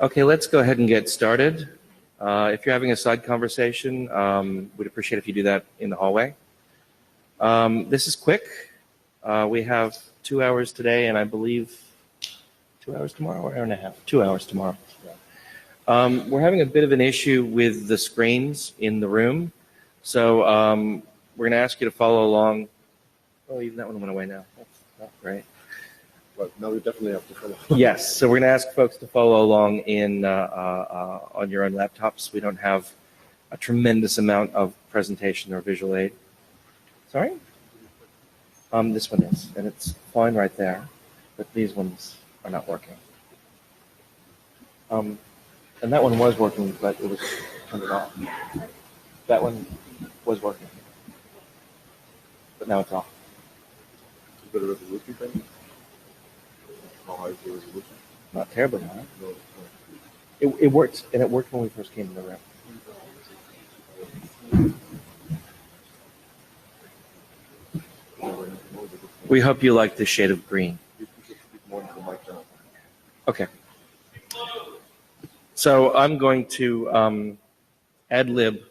Okay, let's go ahead and get started. If you're having a side conversation, we'd appreciate if you do that in the hallway. This is Quic. We have 2 hours today, and I believe 2 hours tomorrow, or an hour and a half? 2 hours tomorrow. We're having a bit of an issue with the screens in the room, so we're going to ask you to follow along. Oh, even that one went away now. That's not great. But now we definitely have to follow. Yes, so we're going to ask folks to follow along in on your own laptops. We don't have a tremendous amount of presentation or visual aid. Sorry? This one is, and it's fine right there, but these ones are not working. And that one was working, but it was turned off. That one was working, but now it's off. Is it a resolution thing? How high is the resolution? Not terribly high. No. It worked, and it worked when we first came to the room. We hope you like the shade of green. Okay. So I'm going to ad-lib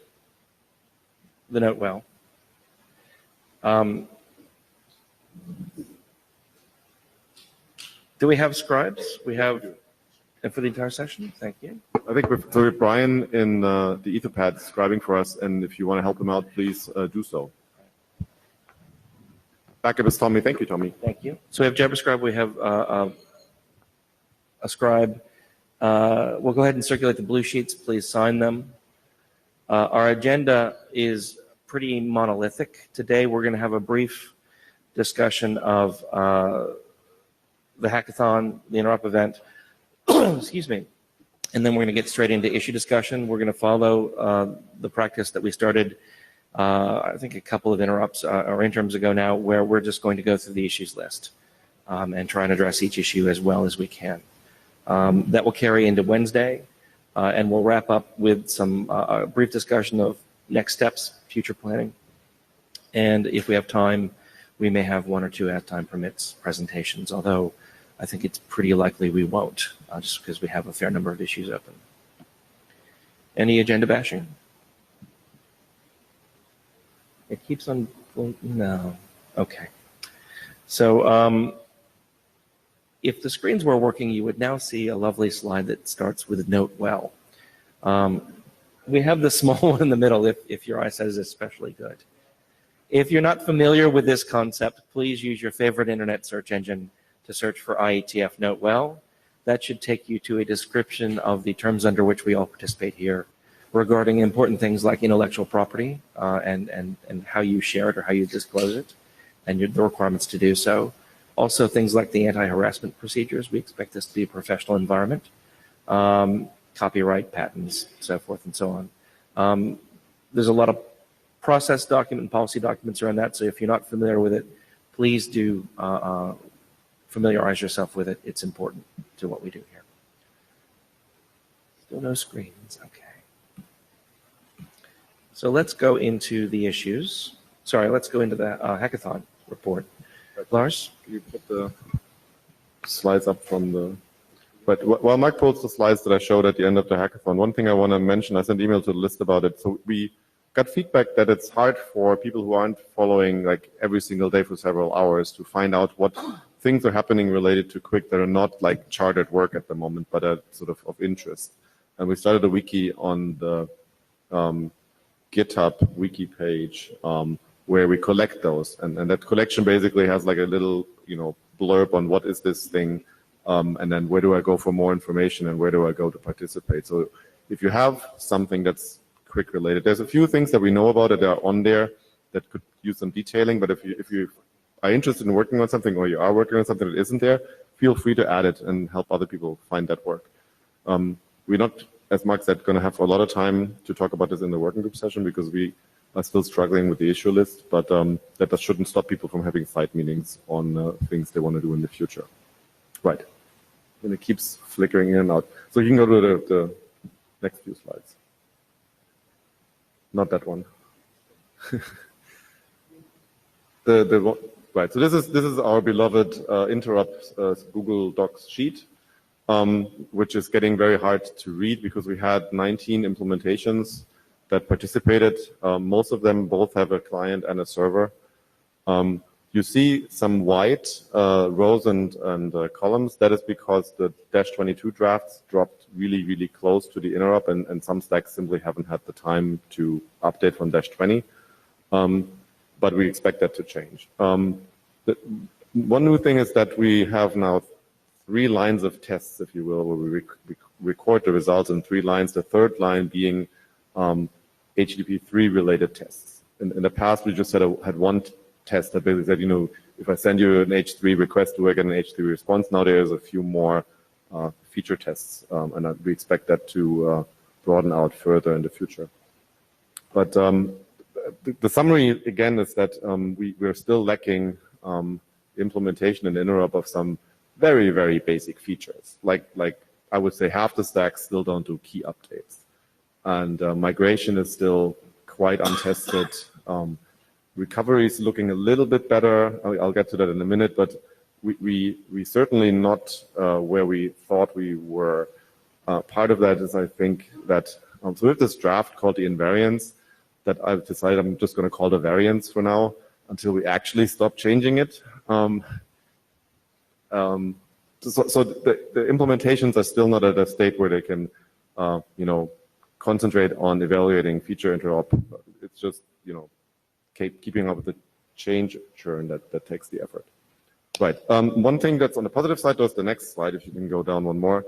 the note well. Do we have scribes? We have, and for the entire session? Thank you. I think with Brian in the Etherpad scribing for us, and if you want to help him out, please do so. Backup is Tommy. Thank you, Tommy. Thank you. So we have JavaScribe. We have a scribe. We'll go ahead and circulate the blue sheets. Please sign them. Our agenda is pretty monolithic. Today we're going to have a brief discussion of the hackathon, the interop event, excuse me, and then we're going to get straight into issue discussion. We're going to follow the practice that we started, I think, a couple of interrupts or interims ago now, where we're just going to go through the issues list and try and address each issue as well as we can. That will carry into Wednesday, and we'll wrap up with some brief discussion of next steps, future planning, and if we have time, we may have one or two, as time permits, presentations, although I think it's pretty likely we won't, just because we have a fair number of issues open. Any agenda bashing? It keeps on, no, okay. So if the screens were working, you would now see a lovely slide that starts with note well. We have the small one in the middle if your eyesight is especially good. If you're not familiar with this concept, please use your favorite internet search engine to search for IETF Note Well. That should take you to a description of the terms under which we all participate here regarding important things like intellectual property and how you share it or how you disclose it and the requirements to do so. Also things like the anti-harassment procedures. We expect this to be a professional environment. Copyright, patents, so forth and so on. There's a lot of process document and policy documents around that, so if you're not familiar with it, please do familiarize yourself with it. It's important to what we do here. Still no screens, okay. So let's go into the issues. Sorry, let's go into the hackathon report. Lars? Can you put the slides up from the... But while Mike pulls the slides that I showed at the end of the hackathon, one thing I want to mention, I sent an email to the list about it. So we got feedback that it's hard for people who aren't following like every single day for several hours to find out what things are happening related to Quic that are not like chartered work at the moment, but are sort of interest. And we started a wiki on the GitHub wiki page where we collect those. And that collection basically has like a little, blurb on what is this thing, and then where do I go for more information and where do I go to participate. So if you have something that's Quic related, there's a few things that we know about that are on there that could use some detailing, but if you are interested in working on something or you are working on something that isn't there, feel free to add it and help other people find that work. We're not, as Mark said, going to have a lot of time to talk about this in the working group session because we are still struggling with the issue list, but that shouldn't stop people from having side meetings on things they want to do in the future. Right. And it keeps flickering in and out. So you can go to the next few slides. Not that one. Right. So this is our beloved interrupt Google Docs sheet. which is getting very hard to read because we had 19 implementations that participated. Most of them both have a client and a server. You see some white rows and columns. That is because the -22 drafts dropped really, really close to the interop, and some stacks simply haven't had the time to update from -20. But we expect that to change. One new thing is that we have now 3 lines of tests, if you will, where we record the results in 3 lines, the third line being HTTP3 related tests. In the past, we just had one test that basically said, you know, if I send you an H3 request, do I get an H3 response? Now there's a few more feature tests, and we expect that to broaden out further in the future. But the summary, again, is that we're still lacking implementation and interop of some very, very basic features. Like I would say half the stacks still don't do key updates. And migration is still quite untested. Recovery is looking a little bit better. I'll get to that in a minute, but we certainly not where we thought we were. Part of that is, I think, that so we have this draft called the invariance that I've decided I'm just going to call the variance for now until we actually stop changing it. So the implementations are still not at a state where they can, you know, concentrate on evaluating feature interop. It's just, you know, keeping up with the change churn that takes the effort. Right. One thing that's on the positive side was the next slide. If you can go down one more.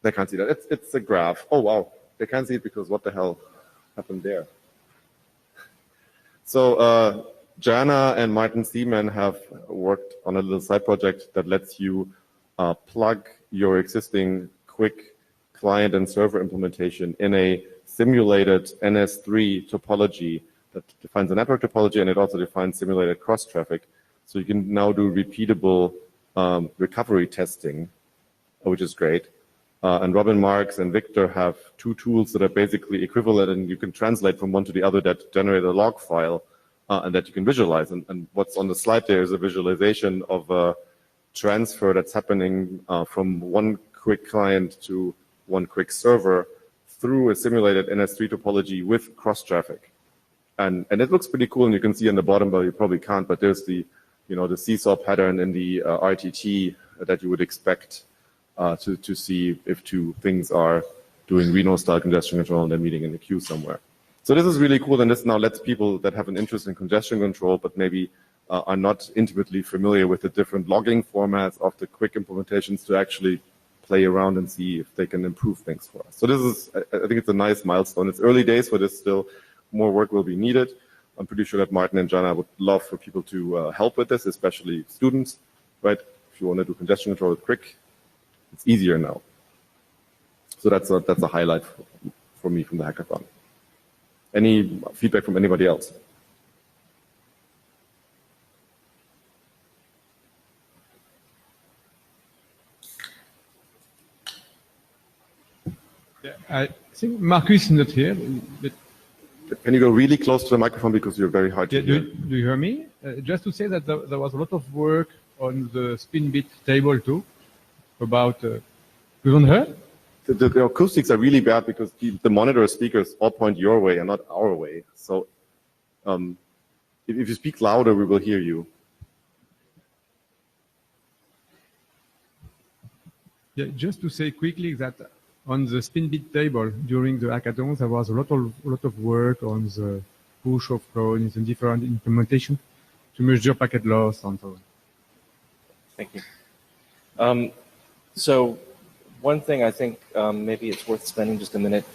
They can't see that. It's a graph. Oh wow, they can't see it because what the hell happened there? So Jana and Martin Seaman have worked on a little side project that lets you plug your existing Quic client and server implementation in a simulated NS3 topology that defines a network topology, and it also defines simulated cross traffic. So you can now do repeatable recovery testing, which is great. And Robin Marks and Victor have 2 tools that are basically equivalent, and you can translate from one to the other that generate a log file and that you can visualize. And what's on the slide there is a visualization of a transfer that's happening from one Quic client to one Quic server through a simulated NS3 topology with cross traffic. And it looks pretty cool, and you can see on the bottom, but you probably can't, but there's the, you know, the seesaw pattern in the RTT that you would expect to see if 2 things are doing Reno-style congestion control and they're meeting in the queue somewhere. So this is really cool, and this now lets people that have an interest in congestion control but maybe are not intimately familiar with the different logging formats of the Quic implementations to actually play around and see if they can improve things for us. So this is, I think it's a nice milestone. It's early days for this still. More work will be needed. I'm pretty sure that Martin and Jana would love for people to help with this, especially students, right? If you want to do congestion control with Quic, it's easier now. So that's a highlight for me from the hackathon. Any feedback from anybody else? Yeah, I think Marcus is not here. But can you go really close to the microphone because you're very hard to hear? Do you hear me? Just to say that there was a lot of work on the spin bit table too. About you don't hear? The acoustics are really bad because the monitor speakers all point your way and not our way. So if you speak louder, we will hear you. Yeah, just to say quickly that on the spin bit table during the hackathon, there was a lot of work on the push of clones and different implementation to measure packet loss and so on. Thank you. So one thing I think maybe it's worth spending just a minute,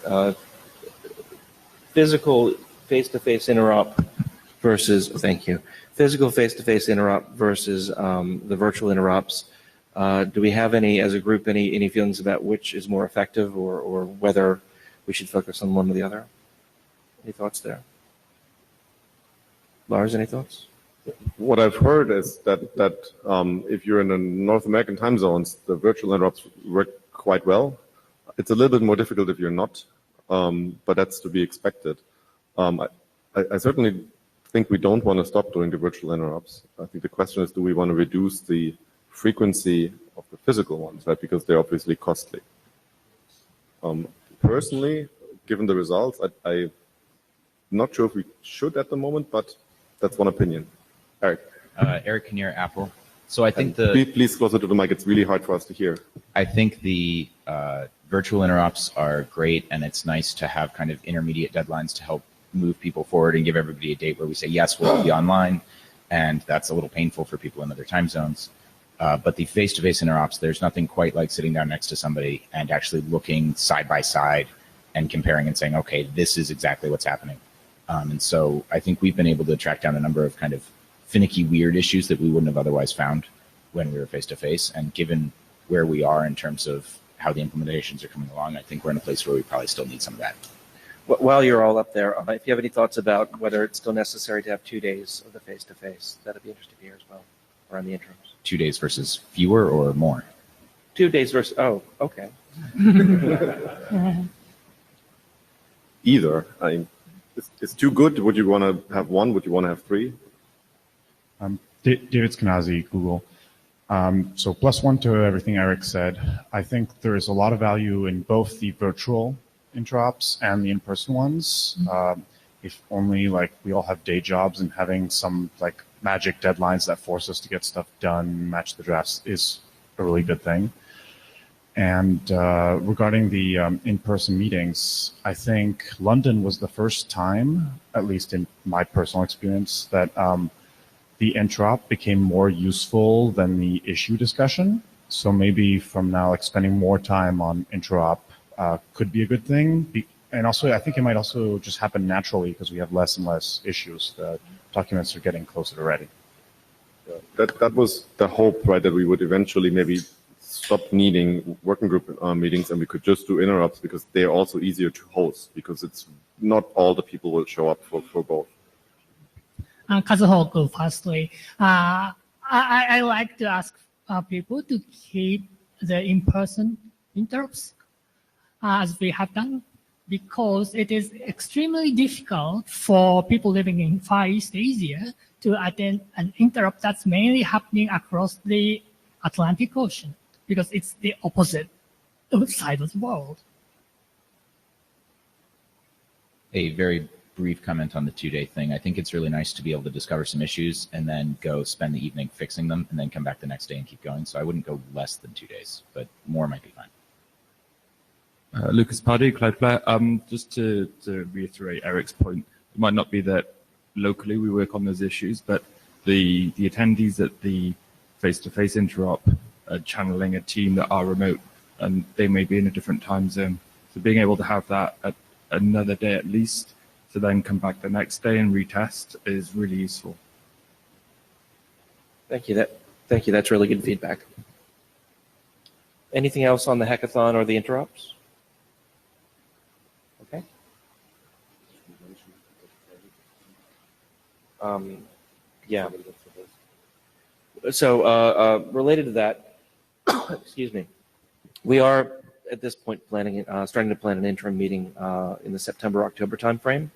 physical face-to-face interop versus, thank you, physical face-to-face interop versus the virtual interops. Do we have any, as a group, any feelings about which is more effective or whether we should focus on one or the other? Any thoughts there? Lars, any thoughts? What I've heard is that if you're in the North American time zones, the virtual interops work quite well. It's a little bit more difficult if you're not, but that's to be expected. I certainly think we don't want to stop doing the virtual interops. I think the question is, do we want to reduce the frequency the physical ones, right? Because they're obviously costly. Personally, given the results, I'm not sure if we should at the moment, but that's one opinion. Eric. Eric Kinnear, Apple. So I think please closer to the mic. It's really hard for us to hear. I think the virtual interops are great, and it's nice to have kind of intermediate deadlines to help move people forward and give everybody a date where we say, yes, we'll be online, and that's a little painful for people in other time zones. But the face-to-face interops, there's nothing quite like sitting down next to somebody and actually looking side by side and comparing and saying, okay, this is exactly what's happening. And so I think we've been able to track down a number of kind of finicky, weird issues that we wouldn't have otherwise found when we were face-to-face. And given where we are in terms of how the implementations are coming along, I think we're in a place where we probably still need some of that. While you're all up there, if you have any thoughts about whether it's still necessary to have 2 days of the face-to-face, that'd be interesting to hear as well, around the interims. 2 days versus fewer or more? 2 days versus, oh, okay. Either. It's too good. Would you want to have one? Would you want to have three? David Skenazy, Google. So +1 to everything Eric said. I think there is a lot of value in both the virtual interops and the in-person ones. If only like we all have day jobs and having some like magic deadlines that force us to get stuff done, match the drafts is a really good thing. And regarding the in-person meetings, I think London was the first time, at least in my personal experience, that the interop became more useful than the issue discussion. So maybe from now, like spending more time on interop could be a good thing. And also, I think it might also just happen naturally because we have less and less issues. The documents are getting closer to ready. That was the hope, right? That we would eventually maybe stop needing working group meetings and we could just do interops because they're also easier to host because it's not all the people will show up for both. Kazuhoku, firstly, I like to ask people to keep the in-person interrupts as we have done because it is extremely difficult for people living in Far East Asia to attend an interrupt that's mainly happening across the Atlantic Ocean because it's the opposite side of the world. A very brief comment on the 2-day thing. I think it's really nice to be able to discover some issues and then go spend the evening fixing them and then come back the next day and keep going. So I wouldn't go less than 2 days, but more might be fine. Lucas Pardee, Cloudflare. Just to reiterate Eric's point, it might not be that locally we work on those issues, but the attendees at the face-to-face interop are channeling a team that are remote and they may be in a different time zone. So being able to have that at another day at least to then come back the next day and retest is really useful. Thank you. That's really good feedback. Anything else on the hackathon or the interops? Okay. Yeah. So related to that, excuse me, we are at this point starting to plan an interim meeting in the September-October timeframe.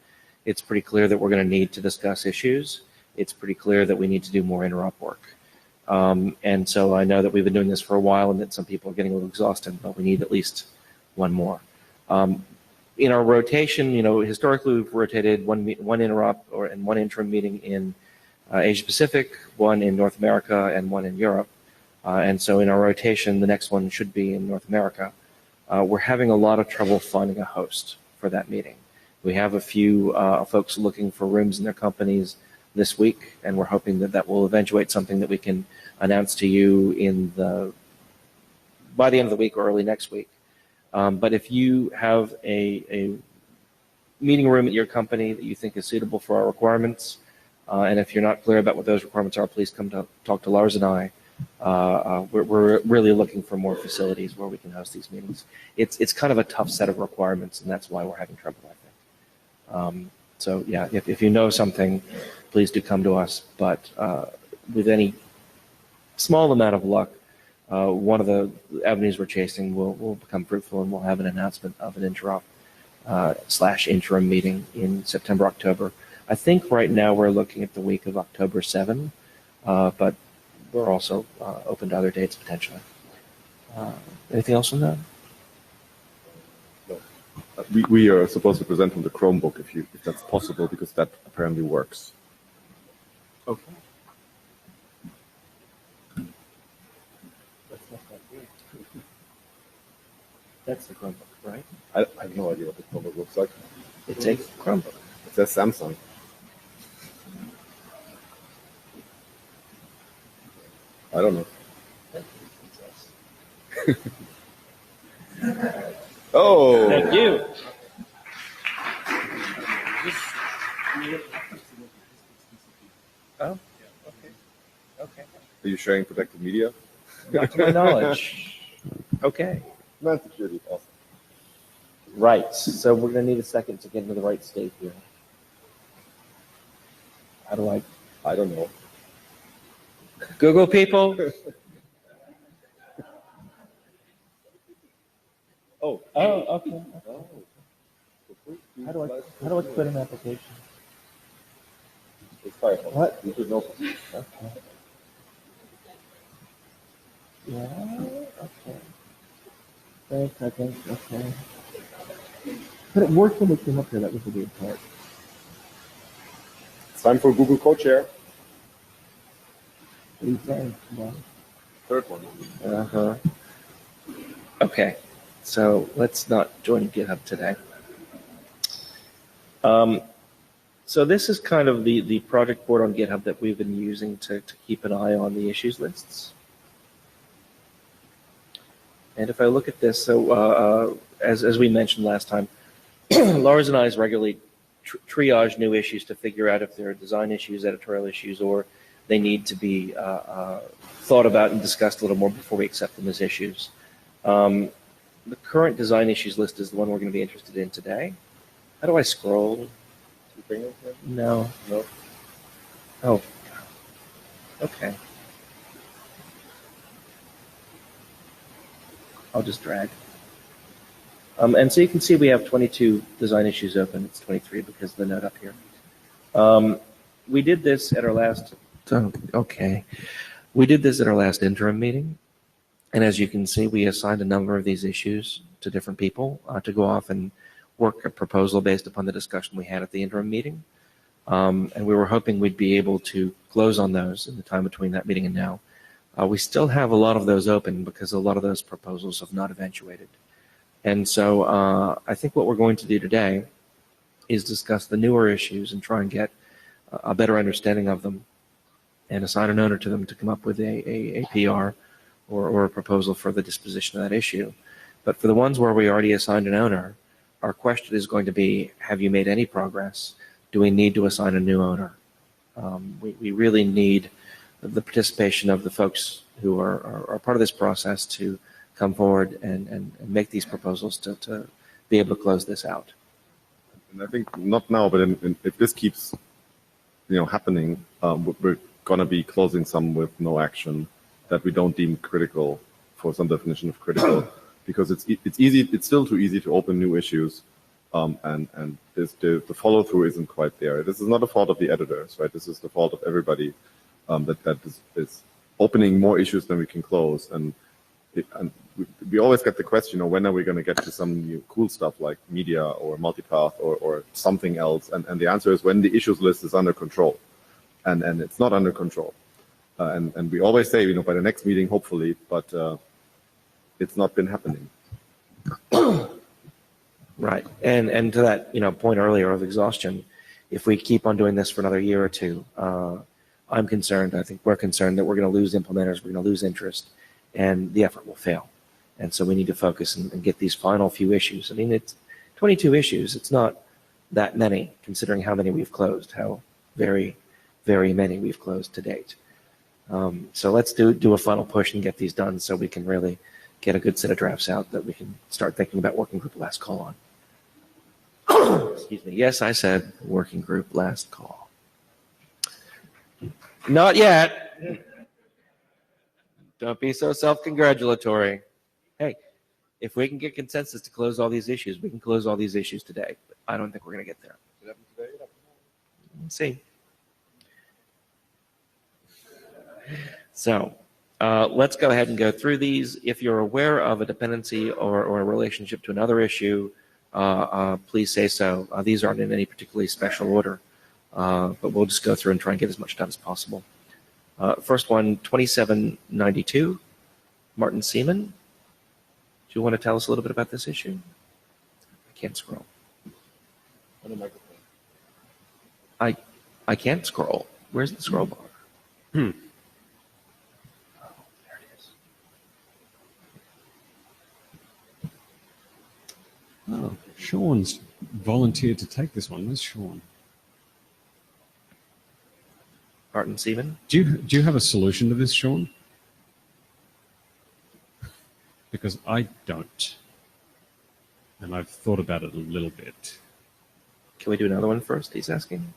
It's pretty clear that we're going to need to discuss issues. It's pretty clear that we need to do more interop work. And so I know that we've been doing this for a while and that some people are getting a little exhausted, but we need at least one more. In our rotation, historically we've rotated one interop and one interim meeting in Asia Pacific, one in North America, and one in Europe. And so in our rotation, the next one should be in North America. We're having a lot of trouble finding a host for that meeting. We have a few folks looking for rooms in their companies this week, and we're hoping that that will eventuate something that we can announce to you by the end of the week or early next week. But if you have a meeting room at your company that you think is suitable for our requirements, and if you're not clear about what those requirements are, please come to talk to Lars and I. We're really looking for more facilities where we can host these meetings. It's kind of a tough set of requirements, and that's why we're having trouble, I think. So yeah, if you know something, please do come to us. But with any small amount of luck, one of the avenues we're chasing will become fruitful, and we'll have an announcement of an interop / interim meeting in September, October. I think right now we're looking at the week of October 7, but we're also open to other dates potentially. Anything else on that? We are supposed to present from the Chromebook if that's possible, because that apparently works. Okay. That's the Chromebook, right? I have no idea what the Chromebook looks like. It's a Chromebook. It says Samsung. I don't know. Oh. Thank you. Oh, okay. Are you sharing protected media? Not to my knowledge. Okay. Man security, awesome. Right. So we're going to need a second to get into the right state here. How do I don't know. Google people? Oh. Oh, okay. Oh. How do I quit an application? It's Firefox. What? You should know. Okay. Yeah. Okay. Wait a second. Okay. But it worked when it came up here. That was the weird part. It's time for Google Co-Chair. What do you say? No. Third one. Uh-huh. Okay. So let's not join GitHub today. So this is kind of the project board on GitHub that we've been using to keep an eye on the issues lists. And if I look at this, so as we mentioned last time, Lars and I regularly triage new issues to figure out if there are design issues, editorial issues, or they need to be thought about and discussed a little more before we accept them as issues. The current design issues list is the one we're going to be interested in today. How do I scroll? No. No. Oh. Okay. I'll just drag. And so you can see we have 22 design issues open. It's 23 because of the note up here. We did this at our last. Okay. We did this at our last interim meeting. And as you can see, we assigned a number of these issues to different people to go off and work a proposal based upon the discussion we had at the interim meeting. And we were hoping we'd be able to close on those in the time between that meeting and now. We still have a lot of those open because a lot of those proposals have not eventuated. And so I think what we're going to do today is discuss the newer issues and try and get a better understanding of them and assign an owner to them to come up with a PR or a proposal for the disposition of that issue. But for the ones where we already assigned an owner, our question is going to be, have you made any progress? Do we need to assign a new owner? We really need the participation of the folks who are part of this process to come forward and make these proposals to be able to close this out. And I think not now, but if this keeps happening, we're going to be closing some with no action that we don't deem critical for some definition of critical, because it's easy. It's still too easy to open new issues, and the follow through isn't quite there. This is not the fault of the editors, right? This is the fault of everybody that is opening more issues than we can close. And we always get the question, when are we going to get to some new cool stuff like media or multipath or something else? And the answer is when the issues list is under control, and it's not under control. And we always say, by the next meeting, hopefully, but it's not been happening. Right. And to that, point earlier of exhaustion, if we keep on doing this for another year or two, I'm concerned, I think we're concerned that we're going to lose implementers, we're going to lose interest, and the effort will fail. And so we need to focus and get these final few issues. I mean, it's 22 issues. It's not that many, considering how many we've closed, how very, very many we've closed to date. So let's do a final push and get these done so we can really get a good set of drafts out that we can start thinking about working group last call on. Excuse me. Yes, I said working group last call. Not yet. Don't be so self-congratulatory. Hey, if we can get consensus to close all these issues, we can close all these issues today. But I don't think we're going to get there. Let's see. So Let's go ahead and go through these. If you're aware of a dependency or a relationship to another issue, please say so. These aren't in any particularly special order, but we'll just go through and try and get as much done as possible. First one, 2792, Martin Seaman. Do you want to tell us a little bit about this issue? I can't scroll. On the microphone. I can't scroll. Where's the scroll bar? Oh, there it is. Oh, Sean's volunteered to take this one. Where's Sean? Martin Seaman? Do you have a solution to this, Sean? Because I don't. And I've thought about it a little bit. Can we do another one first, he's asking?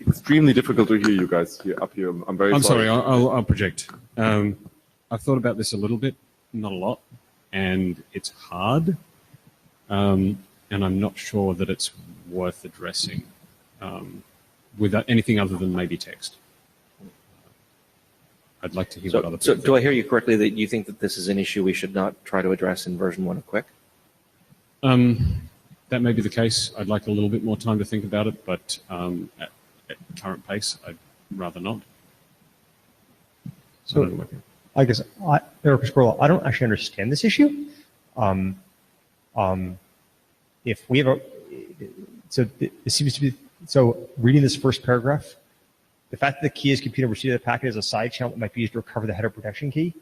Extremely difficult to hear you guys here up here. I'm very I'm sorry. sorry, I'll project. I've thought about this a little bit, not a lot, and it's hard. And I'm not sure that it's worth addressing without anything other than maybe text. I'd like to hear what other people So think. do I hear you correctly that you think that this is an issue we should not try to address in version 1 of Quic? That may be the case. I'd like a little bit more time to think about it, but at current pace, I'd rather not. So I guess, Eric Scroll, I don't actually understand this issue. If we have it seems to be, so reading this first paragraph, the fact that the key is computed and received the packet as a side channel that might be used to recover the header protection key.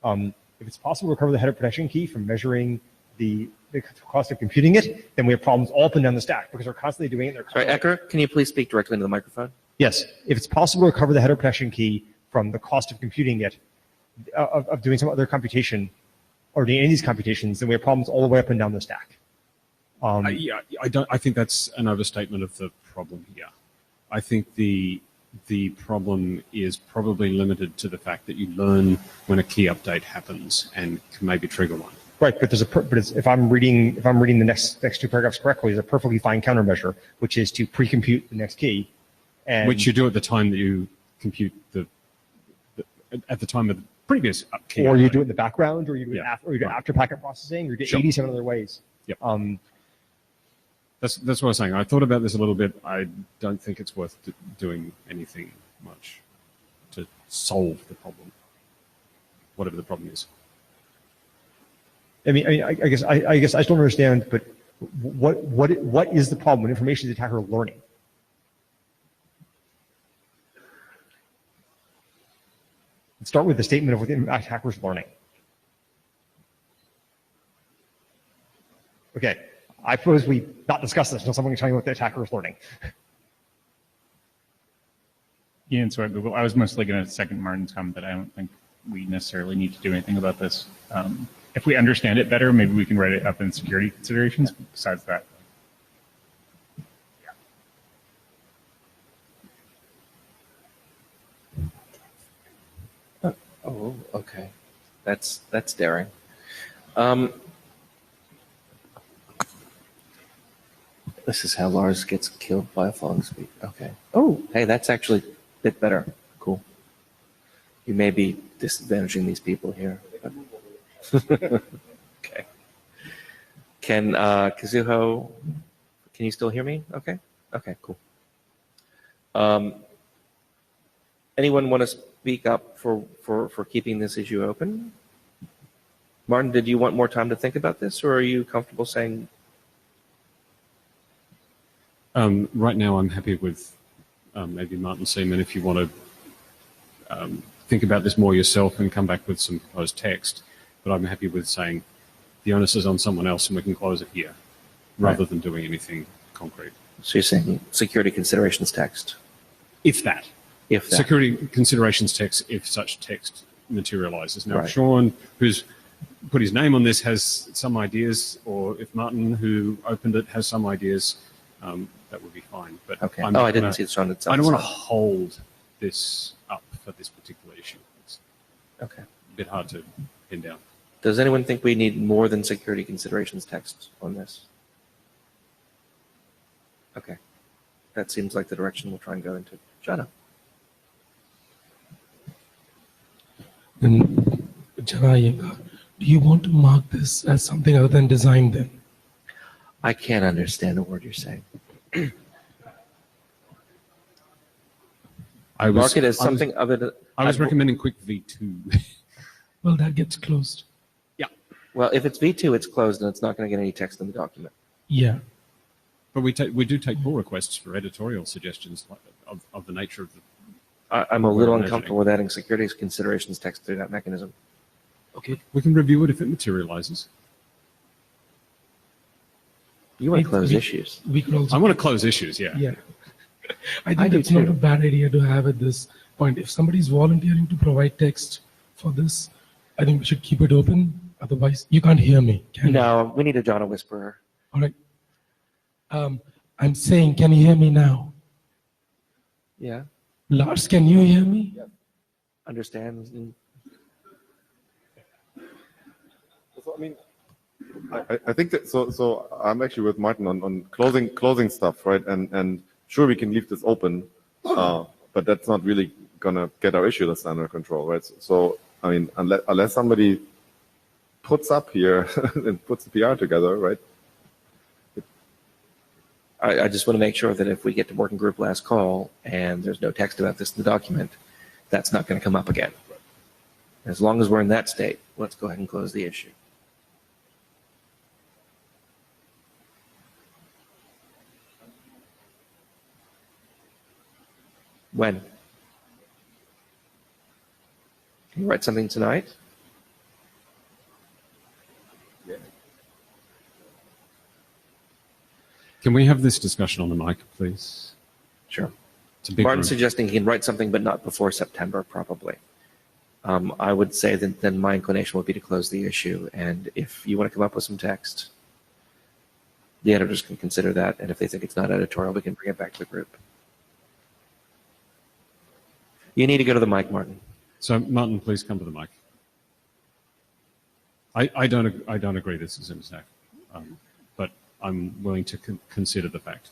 If it's possible to recover the header protection key from measuring the cost of computing it, then we have problems all up and down the stack because we're constantly doing it. Sorry, Ecker, can you please speak directly into the microphone? Yes, if it's possible to recover the header protection key from the cost of computing it, of doing some other computation, or doing any of these computations, then we have problems all the way up and down the stack. Yeah, I think that's an overstatement of the problem here. I think the problem is probably limited to the fact that you learn when a key update happens and can maybe trigger one. Right, but if I'm reading the next two paragraphs correctly, there's a perfectly fine countermeasure, which is to pre-compute the next key, and Which you do at the time that you compute at the time of the previous key. or you update. do it in the background, or you do it Yeah, after, or you do right. after packet processing, or you do Sure. 87 other ways. Yep. That's what I was saying. I thought about this a little bit. I don't think it's worth doing anything much to solve the problem, whatever the problem is. I guess I just don't understand. But what is the problem when information is attacker learning? Let's start with the statement of what the attacker's learning. Okay, I suppose we not discuss this until someone can tell me what the attacker is learning. Ian, so at Google, I was mostly going to second Martin's comment that I don't think we necessarily need to do anything about this. If we understand it better, maybe we can write it up in security considerations. Besides that, Oh, okay. That's daring. This is how Lars gets killed by a falling speed. Okay. Oh, hey, that's actually a bit better. Cool. You may be disadvantaging these people here. Okay. Can Kazuho, can you still hear me? Okay. Okay, cool. Anyone want to speak up for keeping this issue open? Martin, did you want more time to think about this, or are you comfortable saying? Right now, I'm happy with maybe Martin Seaman if you want to think about this more yourself and come back with some proposed text. But I'm happy with saying the onus is on someone else and we can close it here rather than doing anything concrete. So you're saying security considerations text? If that. If that. Security considerations text, if such text materializes. Now, Right. if Sean, who's put his name on this, has some ideas, or if Martin, who opened it, has some ideas, that would be fine. But Okay. I'm Oh, not I didn't gonna- see it on itself. I don't want to hold this up for this particular issue. It's Okay. a bit hard to pin down. Does anyone think we need more than security considerations text on this? Okay. That seems like the direction we'll try and go into. Shut up. Iyengar, do you want to mark this as something other than design then? I can't understand a word you're saying. Mark it as something other than. I was recommending Quic V2. Well, that gets closed. Well, if it's V2, it's closed and it's not going to get any text in the document. Yeah. But we do take pull requests for editorial suggestions of the nature of the. I'm a little uncomfortable with adding security considerations text through that mechanism. Okay. We can review it if it materializes. You want to close issues. We could also. I want to close issues, yeah. Yeah. I I think do it's not too. a bad idea to have at this point. If somebody's volunteering to provide text for this, I think we should keep it open. Otherwise, you can't hear me. Can you? No, we need a John Whisperer. All right. I'm saying, can you hear me now? Yeah, Lars, can you hear me? understand. So, I mean, I think that, so I'm actually with Martin on closing stuff, right? And sure, we can leave this open, but that's not really gonna get our issue list under control, right? So I mean, unless somebody puts up here and puts the PR together, right? I just want to make sure that if we get to working group last call and there's no text about this in the document, that's not going to come up again. As long as we're in that state, let's go ahead and close the issue. When? Can you write something tonight? Can we have this discussion on the mic, please? Sure. It's a big Martin's room. suggesting he can write something, but not before September, probably. I would say that then my inclination would be to close the issue. And if you want to come up with some text, the editors can consider that. And if they think it's not editorial, we can bring it back to the group. You need to go to the mic, Martin. So, Martin, please come to the mic. I don't agree this is an attack, but I'm willing to consider the fact.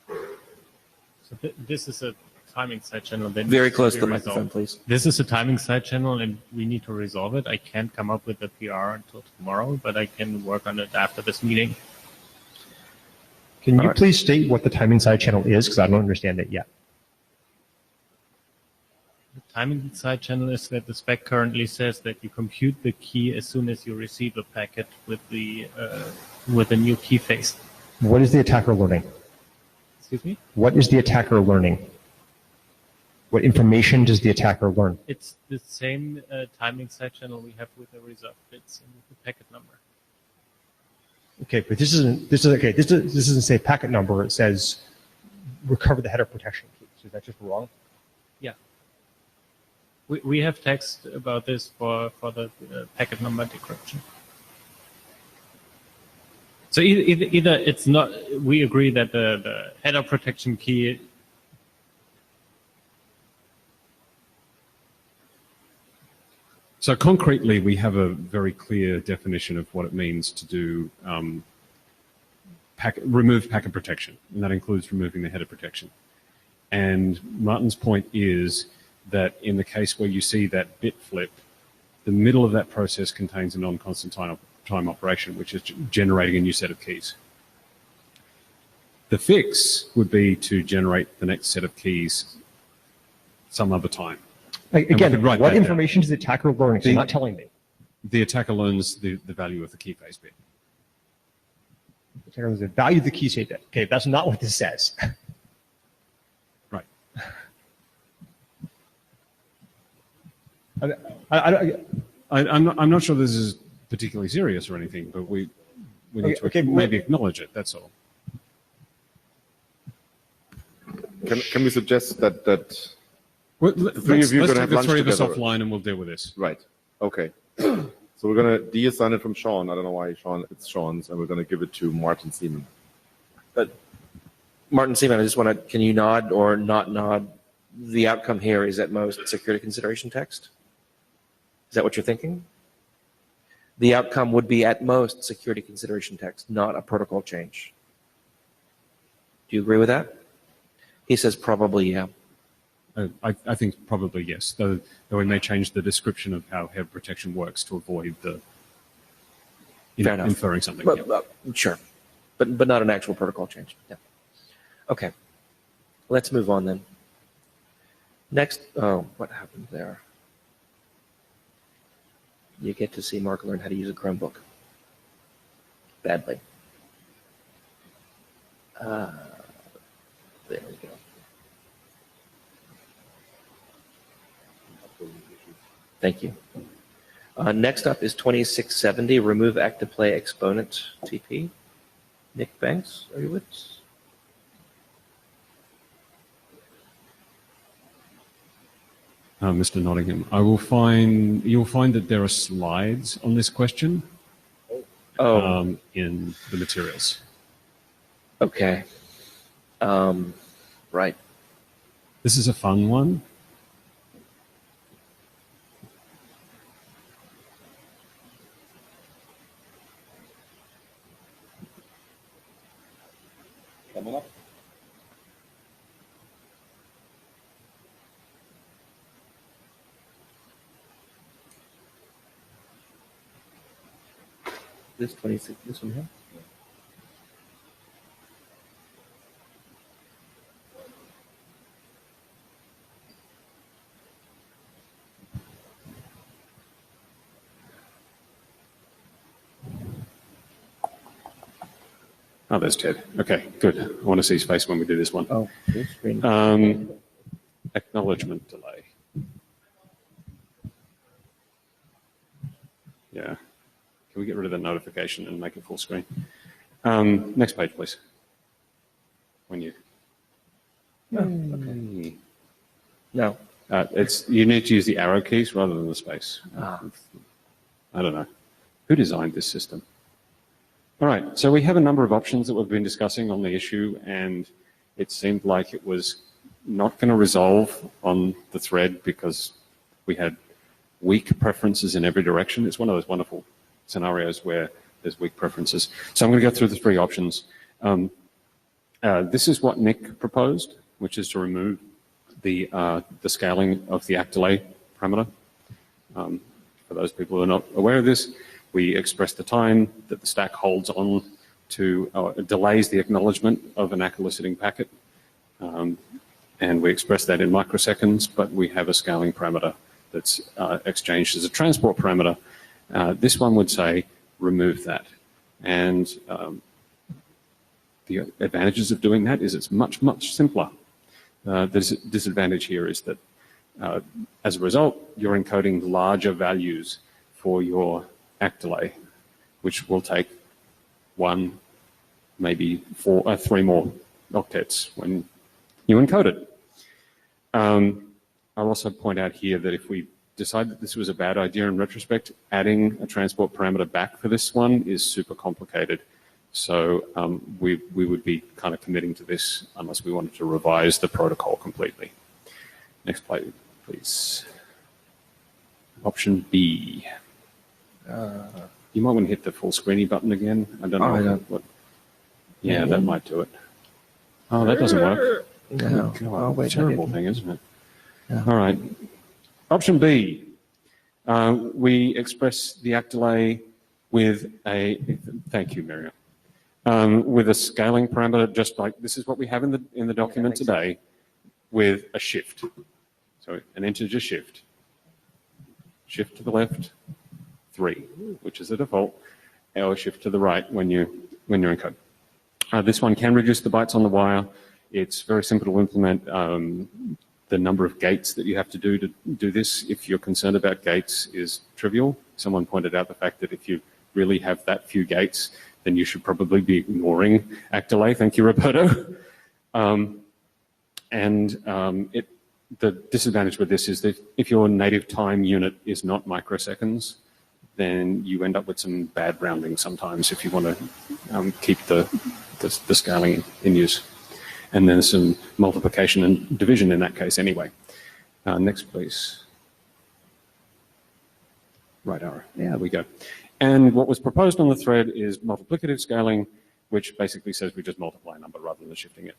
So this is a timing side channel. That Very needs close be to the resolved. microphone, please. This is a timing side channel, and we need to resolve it. I can't come up with a PR until tomorrow, but I can work on it after this meeting. Can you All right. please state what the timing side channel is? Because I don't understand it yet. The timing side channel is that the spec currently says that you compute the key as soon as you receive a packet with the new key phase. What is the attacker learning? Excuse me? What is the attacker learning? What information does the attacker learn? It's the same timing side channel we have with the reserved bits and with the packet number. Okay, but this doesn't say packet number. It says recover the header protection key. So is that just wrong? Yeah. We have text about this for the packet number decryption. So either it's not, we agree that the header protection key. So concretely, we have a very clear definition of what it means to do remove packet protection, and that includes removing the header protection. And Martin's point is that in the case where you see that bit flip, the middle of that process contains a non-constant time operation, which is generating a new set of keys. The fix would be to generate the next set of keys some other time. Again, write what that down. information does the attacker learn? So you're not telling me. The attacker learns the value of the key phase bit. The attacker learns the value of the key state. Okay, that's not what this says. Right. I'm not sure this is particularly serious or anything, but we need to maybe acknowledge it. That's all. Can we suggest that Well, three of you let's gonna take have the lunch three of us together. offline and we'll deal with this. right? Okay. So we're gonna deassign it from Sean. I don't know why it's Sean's, and we're gonna give it to Martin Seaman. But Martin Seaman, I just want to, can you nod or not nod? The outcome here is at most security consideration text. Is that what you're thinking? The outcome would be at most security consideration text, not a protocol change. Do you agree with that? He says probably, yeah. I think probably yes, though we may change the description of how head protection works to avoid the Fair enough. inferring something. But, yeah. sure, but not an actual protocol change. Yeah. Okay, let's move on then. Next, oh, what happened there? You get to see Mark learn how to use a Chromebook. Badly. There we go. Thank you. Next up is 2670, remove active play exponent TP. Nick Banks, are you with us? Mr. Nottingham, you'll find that there are slides on this question in the materials. Okay. Right. This is a fun one. Coming up. This 26, this one here? Oh, there's Ted. Okay, good. I want to see his face when we do this one. Oh, full screen. Acknowledgement delay. Yeah. Can we get rid of the notification and make it full screen? Next page, please. When you. Oh, okay. No. You need to use the arrow keys rather than the space. Ah. I don't know. Who designed this system? All right, so we have a number of options that we've been discussing on the issue, and it seemed like it was not going to resolve on the thread because we had weak preferences in every direction. It's one of those wonderful scenarios where there's weak preferences. So I'm going to go through the three options. This is what Nick proposed, which is to remove the scaling of the act delay parameter. For those people who are not aware of this, we express the time that the stack holds on to, delays the acknowledgement of an ACK eliciting packet. And we express that in microseconds, but we have a scaling parameter that's exchanged as a transport parameter. This one would say, remove that. And the advantages of doing that is it's much, much simpler. The disadvantage here is that as a result, you're encoding larger values for your ACK delay, which will take one, maybe three more octets when you encode it. I'll also point out here that if we decide that this was a bad idea in retrospect, adding a transport parameter back for this one is super complicated. So we would be kind of committing to this unless we wanted to revise the protocol completely. Next slide, please. Option B. You might want to hit the full screeny button again. I don't know. Yeah, that might do it. Oh, that doesn't work. No. Oh, God, terrible thing, isn't it? Yeah. All right. Option B. We express the ACK delay with a, thank you, Miriam, with a scaling parameter, just like this is what we have in the document today, with a shift. So an integer shift. Shift to the left, 3, which is the default, or shift to the right when you're in code. This one can reduce the bytes on the wire. It's very simple to implement. The number of gates that you have to do this, if you're concerned about gates, is trivial. Someone pointed out the fact that if you really have that few gates, then you should probably be ignoring ACK delay. Thank you, Roberto. The disadvantage with this is that if your native time unit is not microseconds, then you end up with some bad rounding sometimes if you want to keep the scaling in use. And then some multiplication and division in that case anyway. Next, please. Right arrow. Yeah, there we go. And what was proposed on the thread is multiplicative scaling, which basically says we just multiply a number rather than shifting it.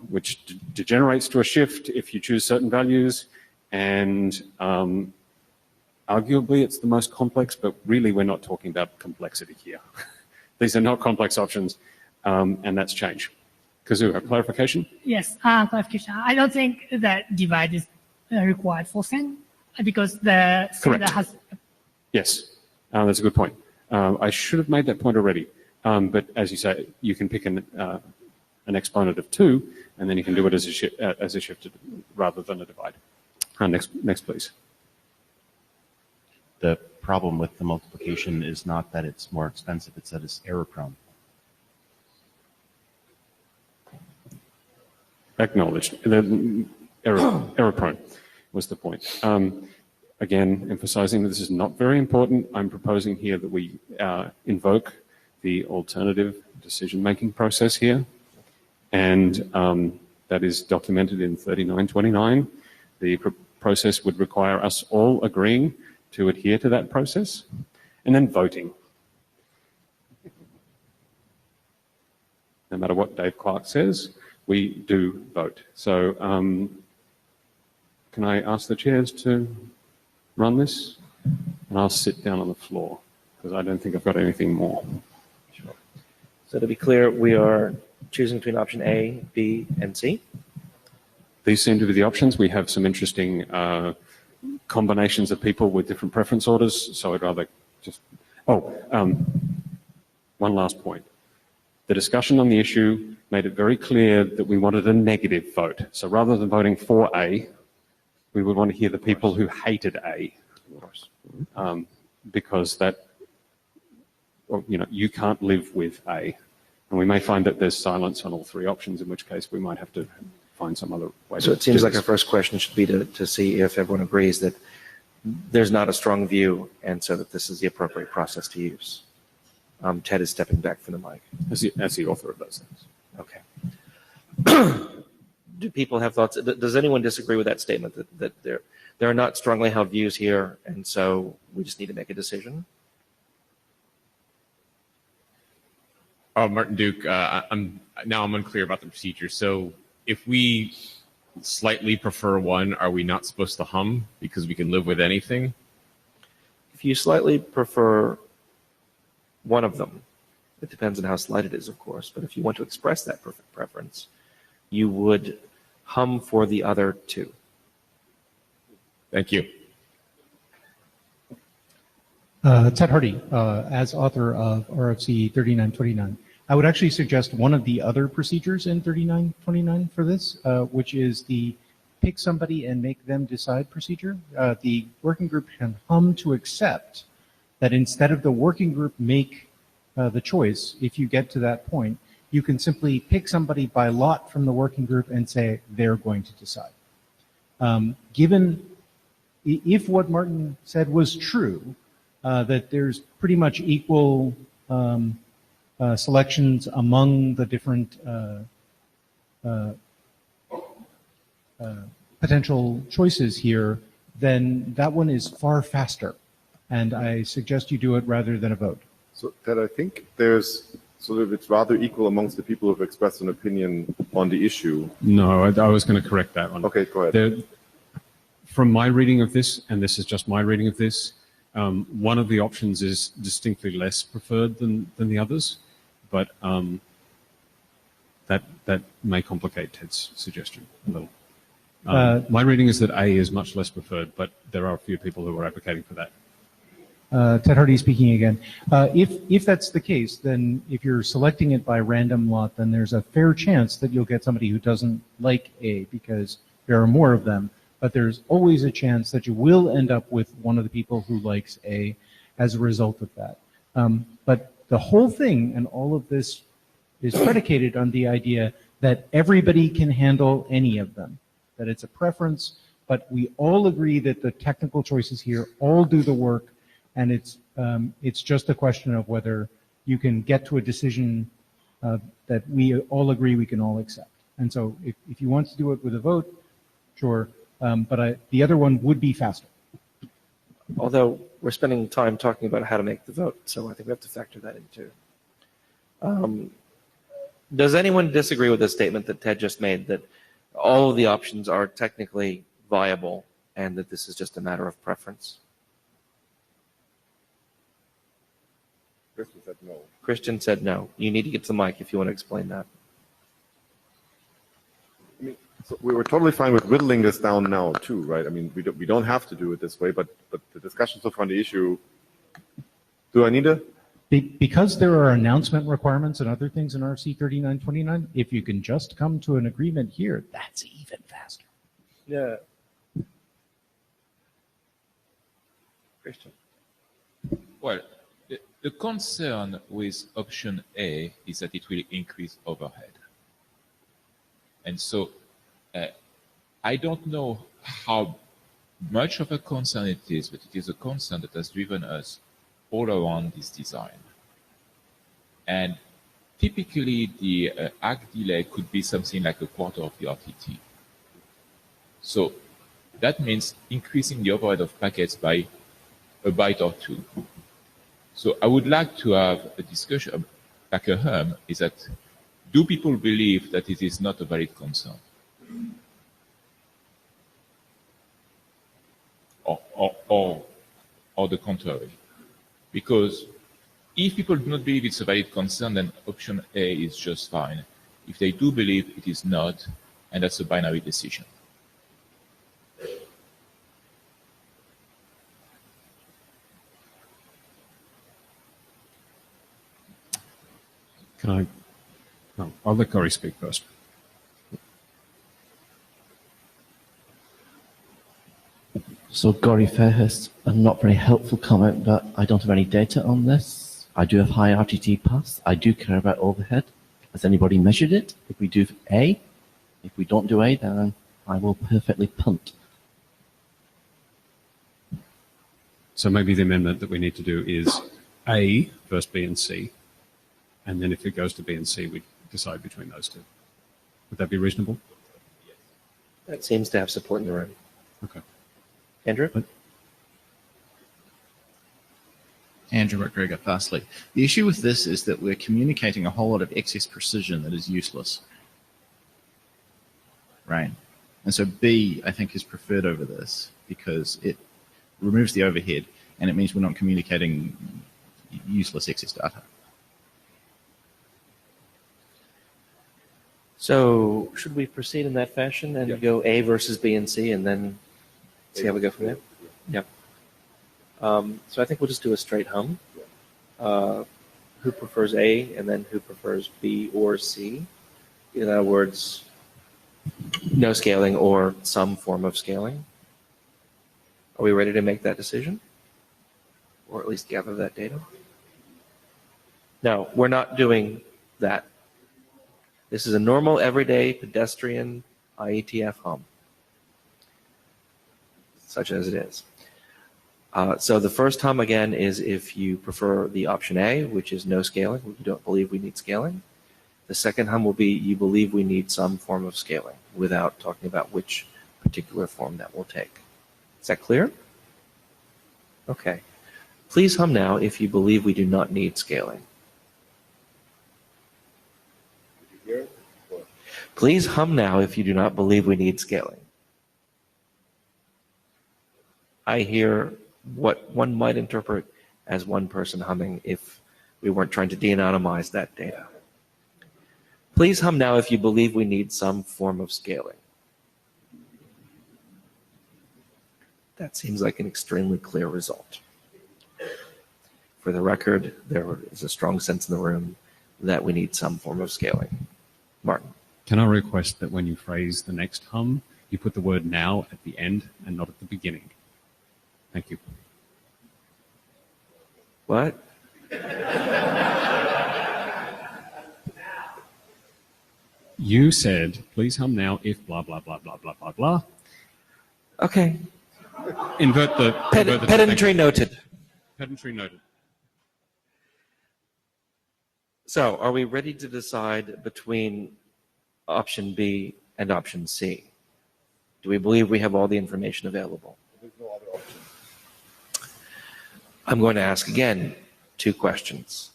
which degenerates to a shift if you choose certain values. And arguably it's the most complex, but really we're not talking about complexity here. These are not complex options, and that's change. Kazoo, a clarification? Yes, clarification. I don't think that divide is required for SEN because the Correct. standard has. Yes, that's a good point. I should have made that point already. But as you say, you can pick an exponent of 2, and then you can do it as a shift rather than a divide. Next, please. The problem with the multiplication is not that it's more expensive, it's that it's error prone. Acknowledged. Error prone was the point. Again, emphasizing that this is not very important, I'm proposing here that we invoke the alternative decision-making process here. And that is documented in 3929. The process would require us all agreeing to adhere to that process, and then voting. No matter what Dave Clark says, we do vote. So can I ask the chairs to run this? And I'll sit down on the floor, because I don't think I've got anything more. Sure. So to be clear, we are choosing between option A, B, and C? These seem to be the options. We have some interesting combinations of people with different preference orders, so I'd rather just... one last point. The discussion on the issue made it very clear that we wanted a negative vote. So rather than voting for A, we would want to hear the people who hated A. Because that, you can't live with A. And we may find that there's silence on all 3 options, in which case we might have to find some other way. So it seems like our first question should be to see if everyone agrees that there's not a strong view, and so that this is the appropriate process to use. Ted is stepping back from the mic. As the author of those things. Okay. Do people have thoughts? Does anyone disagree with that statement that there are not strongly held views here, and so we just need to make a decision? Martin Duke, I'm unclear about the procedure. So if we slightly prefer one, are we not supposed to hum because we can live with anything? If you slightly prefer one of them, it depends on how slight it is, of course, but if you want to express that preference, you would hum for the other 2. Thank you. Ted Hardy, as author of RFC 3929, I would actually suggest one of the other procedures in 3929 for this, which is the pick somebody and make them decide procedure. The working group can hum to accept that instead of the working group make the choice, if you get to that point, you can simply pick somebody by lot from the working group and say they're going to decide. If what Martin said was true, that there's pretty much equal selections among the different potential choices here, then that one is far faster. And I suggest you do it rather than a vote. So, Ted, I think there's it's rather equal amongst the people who've expressed an opinion on the issue. No, I was going to correct that one. Okay, go ahead. From my reading of this, and this is just my reading of this, one of the options is distinctly less preferred than the others, but that may complicate Ted's suggestion a little. My reading is that A is much less preferred, but there are a few people who are advocating for that. Ted Hardy speaking again. If that's the case, then if you're selecting it by random lot, then there's a fair chance that you'll get somebody who doesn't like A because there are more of them. But there's always a chance that you will end up with one of the people who likes A as a result of that. But the whole thing and all of this is predicated on the idea that everybody can handle any of them, that it's a preference, but we all agree that the technical choices here all do the work, and it's just a question of whether you can get to a decision that we all agree we can all accept. And so if you want to do it with a vote, sure. But the other one would be faster. Although we're spending time talking about how to make the vote, so I think we have to factor that in too. Does anyone disagree with the statement that Ted just made, that all of the options are technically viable and that this is just a matter of preference? Christian said no. Christian said no. You need to get to the mic if you want to explain that. I mean, so we were totally fine with whittling this down now too, right? I mean, we don't have to do it this way, but the discussion so far on the issue. Do I need to? Because there are announcement requirements and other things in RC 3929, if you can just come to an agreement here, that's even faster. Yeah. Christian. Well, the concern with option A is that it will increase overhead. And so I don't know how much of a concern it is, but it is a concern that has driven us all around this design. And typically the ACK delay could be something like a quarter of the RTT. So that means increasing the overhead of packets by a byte or two. So I would like to have a discussion, like a hum, is that do people believe that it is not a valid concern? Or the contrary? Because if people do not believe it's a valid concern, then option A is just fine. If they do believe it is not, and that's a binary decision. Can I? No, I'll let Corey speak first. So Gori Fairhurst, a not very helpful comment, but I don't have any data on this. I do have high RTT paths. I do care about overhead. Has anybody measured it? If we do A, if we don't do A, then I will perfectly punt. So maybe the amendment that we need to do is A, first B and C, and then if it goes to B and C, we decide between those two. Would that be reasonable? That seems to have support in the room. Okay. Andrew? Andrew McGregor, Fastly. The issue with this is that we're communicating a whole lot of excess precision that is useless. Right? And so B, I think, is preferred over this because it removes the overhead and it means we're not communicating useless excess data. So should we proceed in that fashion and go A versus B and C and then see how we go from there? Yeah. So I think we'll just do a straight hum. Who prefers A and then who prefers B or C? In other words, no scaling or some form of scaling. Are we ready to make that decision? Or at least gather that data? No, we're not doing that. This is a normal, everyday, pedestrian IETF hum, such as it is. So the first hum, again, is if you prefer the option A, which is no scaling. You don't believe we need scaling. The second hum will be you believe we need some form of scaling without talking about which particular form that will take. Is that clear? Okay. Please hum now if you believe we do not need scaling. Please hum now if you do not believe we need scaling. I hear what one might interpret as one person humming if we weren't trying to de-anonymize that data. Please hum now if you believe we need some form of scaling. That seems like an extremely clear result. For the record, there is a strong sense in the room that we need some form of scaling. Martin. Can I request that when you phrase the next hum, you put the word now at the end and not at the beginning? Thank you. What? You said, please hum now if blah, blah, blah, blah, blah, blah, blah. Okay. Invert the... Pedantry noted. Pedantry noted. So, are we ready to decide between option B and option C? Do we believe we have all the information available? There's no other option. I'm going to ask again 2 questions.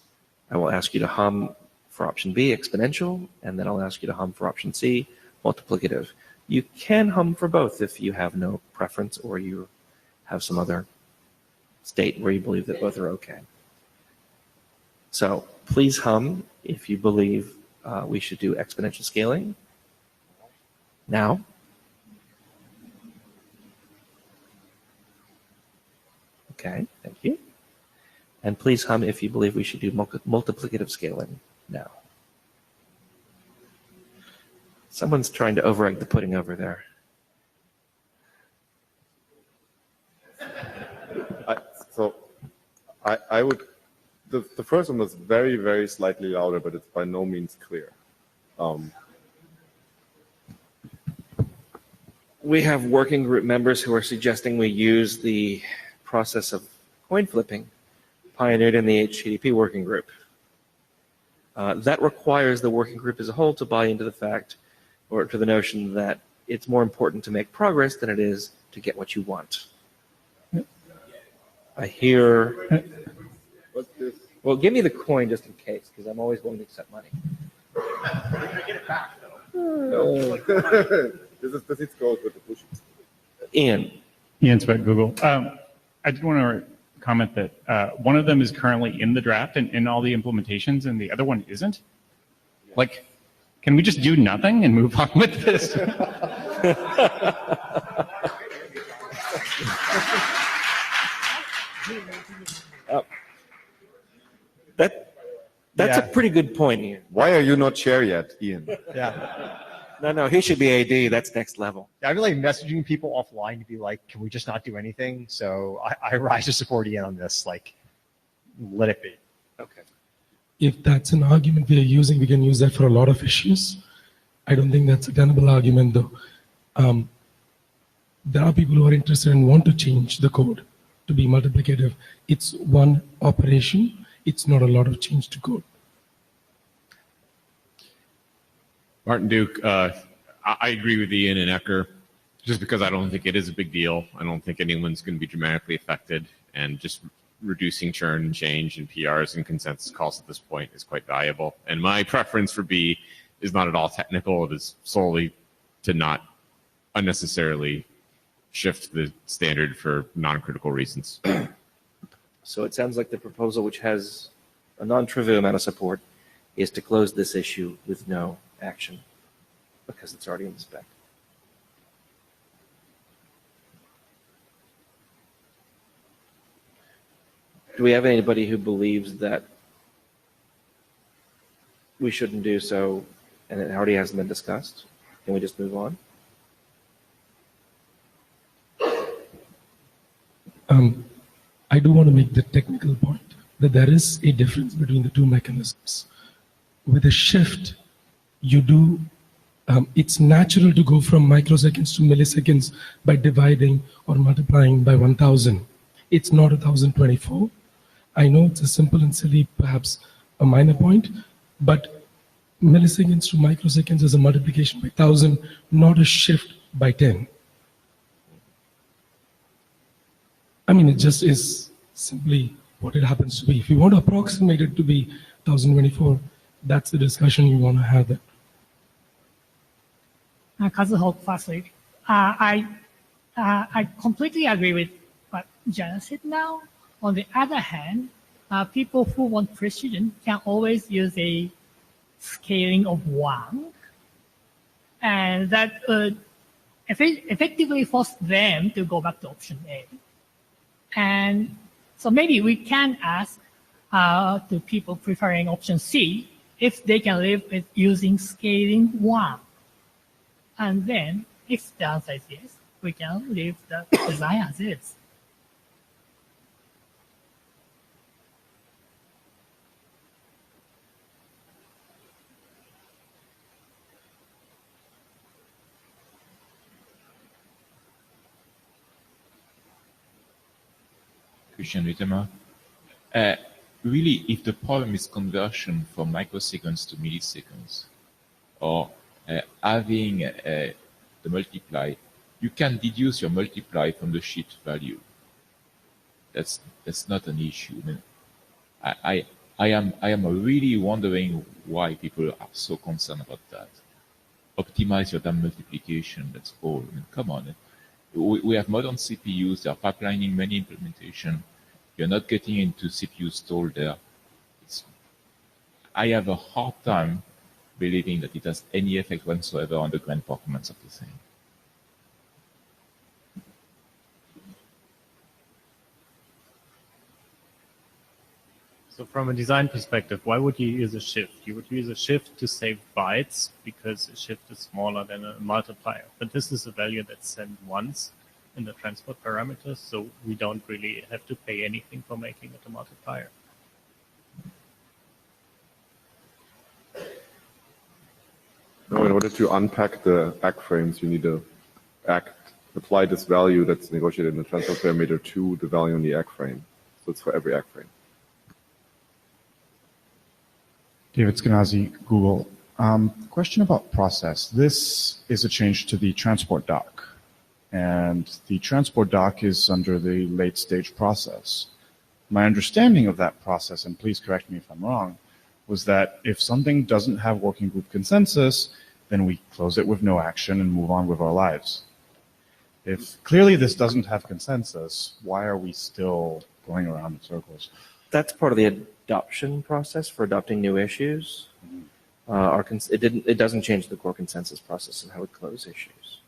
I will ask you to hum for option B, exponential, and then I'll ask you to hum for option C, multiplicative. You can hum for both if you have no preference or you have some other state where you believe that both are okay. So please hum if you believe we should do exponential scaling. Now. Okay, thank you. And please hum if you believe we should do multiplicative scaling now. Someone's trying to over-egg the pudding over there. I would, the first one was very, very slightly louder, but it's by no means clear. We have working group members who are suggesting we use the process of coin flipping pioneered in the HTTP working group. That requires the working group as a whole to buy into the fact, or to the notion that it's more important to make progress than it is to get what you want. I hear... What's this? Well, give me the coin just in case, because I'm always willing to accept money. We're going to get it back, No. This is goes with the pushes. Ian. Ian's about Google. I did want to comment that one of them is currently in the draft and in all the implementations, and the other one isn't. Like, can we just do nothing and move on with this? That's a pretty good point, Ian. Why are you not chair yet, Ian? Yeah. No, he should be AD. That's next level. I've been like messaging people offline to be like, can we just not do anything? So I rise to support Ian on this. Like, let it be. Okay. If that's an argument we are using, we can use that for a lot of issues. I don't think that's a tenable argument, though. There are people who are interested and want to change the code to be multiplicative. It's one operation. It's not a lot of change to code. Martin Duke, I agree with Ian and Ecker, just because I don't think it is a big deal. I don't think anyone's going to be dramatically affected, and just reducing churn and change and PRs and consensus calls at this point is quite valuable. And my preference for B is not at all technical. It is solely to not unnecessarily shift the standard for non-critical reasons. So it sounds like the proposal, which has a non-trivial amount of support, is to close this issue with no action because it's already in the spec. Do we have anybody who believes that we shouldn't do so and it already hasn't been discussed? Can we just move on? I do want to make the technical point that there is a difference between the two mechanisms. With a shift, you do, it's natural to go from microseconds to milliseconds by dividing or multiplying by 1000. It's not 1024. I know it's a simple and silly, perhaps a minor point, but milliseconds to microseconds is a multiplication by 1000, not a shift by 10. I mean, it just is simply what it happens to be. If you want to approximate it to be 1024, that's the discussion you want to have there. Kazuho, firstly, I completely agree with what Jana said now. On the other hand, people who want precision can always use a scaling of 1, and that effectively force them to go back to option A. And so maybe we can ask to people preferring option C if they can live with using scaling 1. And then, if the answer is yes, we can leave the design as is. Christian Ritema. Really, if the problem is conversion from microseconds to milliseconds, or having the multiply, you can deduce your multiply from the sheet value. That's not an issue. I I am really wondering why people are so concerned about that. Optimize your DAM multiplication, that's all. I mean, come on. We have modern CPUs, they are pipelining many implementation. You're not getting into CPU stall there. I have a hard time believing that it has any effect whatsoever on the grand performance of the thing. So from a design perspective, why would you use a shift? You would use a shift to save bytes because a shift is smaller than a multiplier. But this is a value that's sent once in the transport parameters, so we don't really have to pay anything for making it a multiplier. No, in order to unpack the ACK frames, you need to apply this value that's negotiated in the transport parameter to the value in the ACK frame. So it's for every ACK frame. David Skenazy, Google. Question about process. This is a change to the transport dock, and the transport dock is under the late stage process. My understanding of that process, and please correct me if I'm wrong, was that if something doesn't have working group consensus, then we close it with no action and move on with our lives. If clearly this doesn't have consensus, why are we still going around in circles? That's part of the adoption process for adopting new issues. It doesn't change the core consensus process and how we close issues.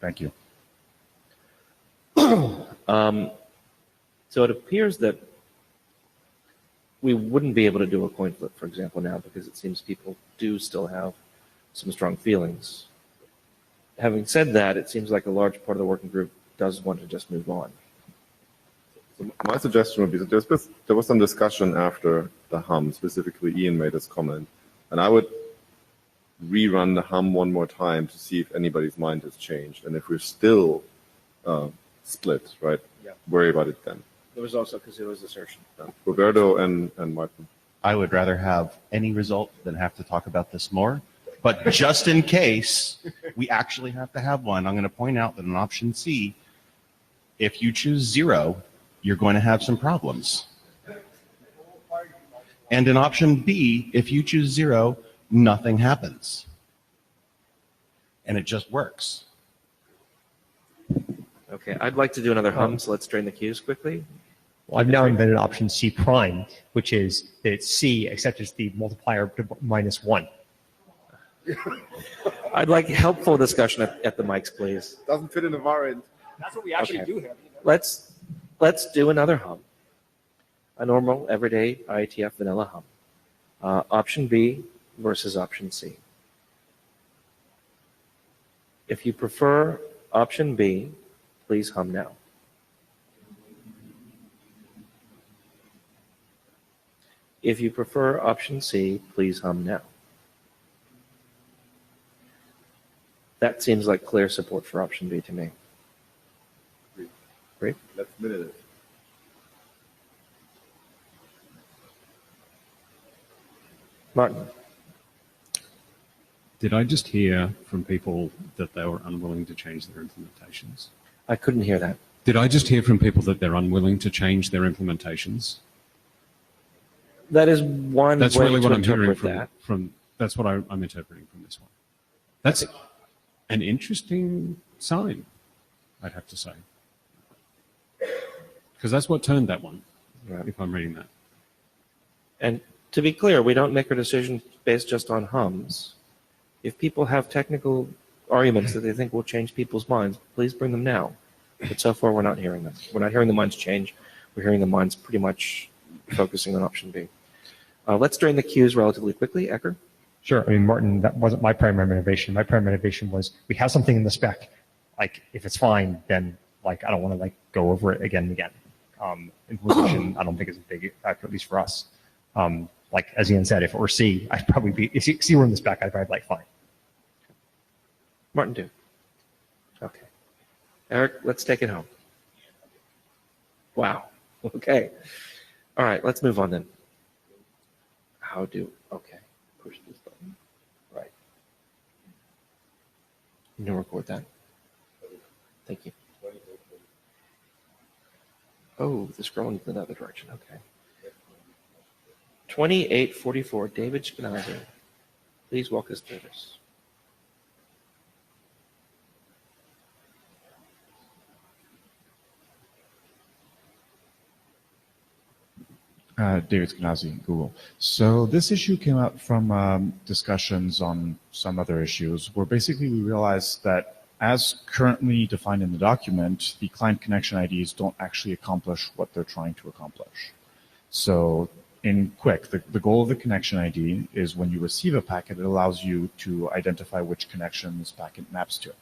Thank you. So it appears that we wouldn't be able to do a coin flip, for example, now, because it seems people do still have some strong feelings. Having said that, it seems like a large part of the working group does want to just move on. So my suggestion would be that there was some discussion after the hum, specifically Ian made this comment, and I would rerun the hum one more time to see if anybody's mind has changed, and if we're still split, right? Yeah. Worry about it then. There was also Kazuo's assertion. Roberto and Martin. I would rather have any result than have to talk about this more. But just in case we actually have to have one, I'm going to point out that in option C, if you choose 0, you're going to have some problems. And in option B, if you choose 0, nothing happens. And it just works. Okay, I'd like to do another hum, so let's drain the queues quickly. Well, I've now invented option C prime, which is that it's C, except it's the multiplier to -1. I'd like helpful discussion at the mics, please. Doesn't fit in the variant. That's what we actually Okay. do have. Let's do another hum. A normal, everyday IETF vanilla hum. Option B versus option C. If you prefer option B, please hum now. If you prefer option C, please hum now. That seems like clear support for option B to me. Great. Let's minute it. Martin. Did I just hear from people that they were unwilling to change their implementations? I couldn't hear that. Did I just hear from people that they're unwilling to change their implementations? That is one That's way really to what I'm hearing interpret that. that's what I'm interpreting from this one. That's an interesting sign, I'd have to say. Because that's what turned that one, Right. if I'm reading that. And to be clear, we don't make our decisions based just on hums. If people have technical arguments that they think will change people's minds, please bring them now. But so far, we're not hearing them. We're not hearing the minds change. We're hearing the minds pretty much focusing on option B. Let's drain the queues relatively quickly. Ecker? Sure. I mean, Martin, that wasn't my primary motivation. My primary motivation was we have something in the spec. Like, if it's fine, then like I don't want to like go over it again and again. Implementation, I don't think is a big factor, at least for us. Like as Ian said, if it were C, I'd probably be. If C were in the spec, I'd probably be like fine. Martin, do. Okay. Eric, let's take it home. Wow. Okay. All right, let's move on then. Okay, push this button. Right. You can record that. Thank you. Oh, the scrolling in the other direction. Okay. 2844, David Schkenazi. Please walk us through this. David Schkenazi, Google. So this issue came up from discussions on some other issues where basically we realized that as currently defined in the document, the client connection IDs don't actually accomplish what they're trying to accomplish. So in Quic, the goal of the connection ID is when you receive a packet, it allows you to identify which connection this packet maps to.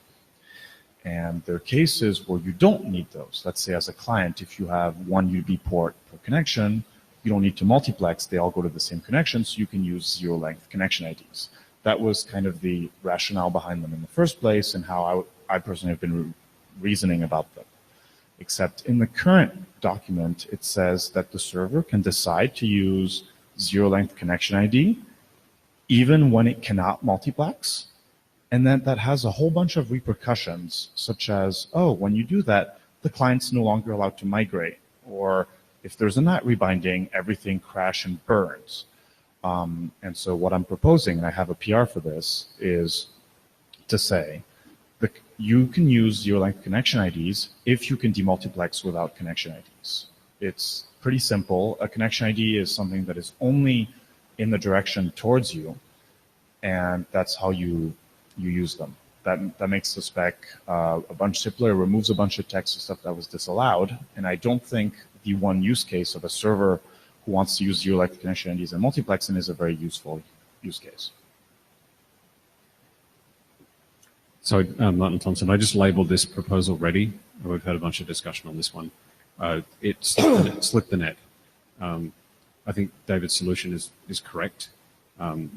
And there are cases where you don't need those. Let's say as a client, if you have one USB port per connection, you don't need to multiplex, they all go to the same connection, so you can use zero-length connection IDs. That was kind of the rationale behind them in the first place and how I personally have been reasoning about them. Except in the current document, it says that the server can decide to use zero-length connection ID even when it cannot multiplex, and then that has a whole bunch of repercussions, such as, oh, when you do that, the client's no longer allowed to migrate, or if there's a NAT rebinding, everything crashes and burns. And so what I'm proposing, and I have a PR for this, is to say that you can use zero-length connection IDs if you can demultiplex without connection IDs. It's pretty simple. A connection ID is something that is only in the direction towards you, and that's how you use them. That makes the spec a bunch simpler. It removes a bunch of text and stuff that was disallowed, and I don't think the one use case of a server who wants to use zero-length connection IDs and multiplexing is a very useful use case. So, Martin Thompson, I just labeled this proposal ready. We've had a bunch of discussion on this one. It slipped the net. I think David's solution is correct.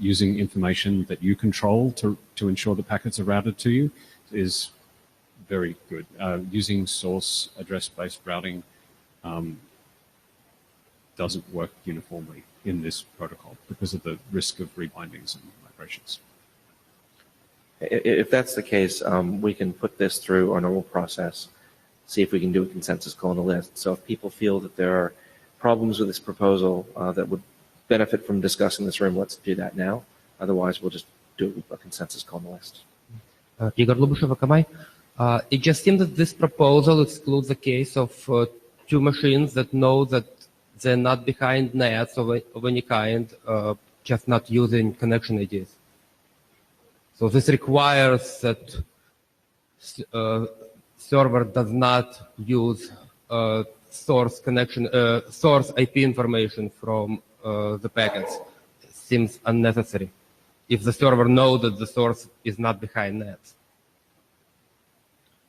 Using information that you control to ensure the packets are routed to you is very good. Using source address-based routing doesn't work uniformly in this protocol because of the risk of rebindings and migrations. If that's the case, we can put this through our normal process, see if we can do a consensus call on the list. So if people feel that there are problems with this proposal that would benefit from discussing this room, let's do that now. Otherwise, we'll just do a consensus call on the list. Igor Lubushev, Akamai. It just seems that this proposal excludes the case of two machines that know that they're not behind nets of any kind, just not using connection IDs. So this requires that server does not use source IP information from the packets. It seems unnecessary if the server knows that the source is not behind nets.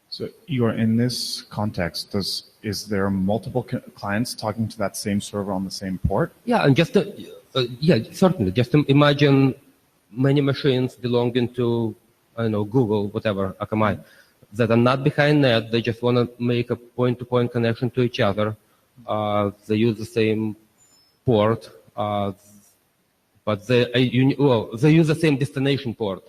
So you're in this context, is there multiple clients talking to that same server on the same port? Yeah, and just yeah, certainly. Just imagine many machines belonging to, I don't know, Google, whatever, Akamai, that are not behind net. They just want to make a point-to-point connection to each other. They use the same port, but they use the same destination port.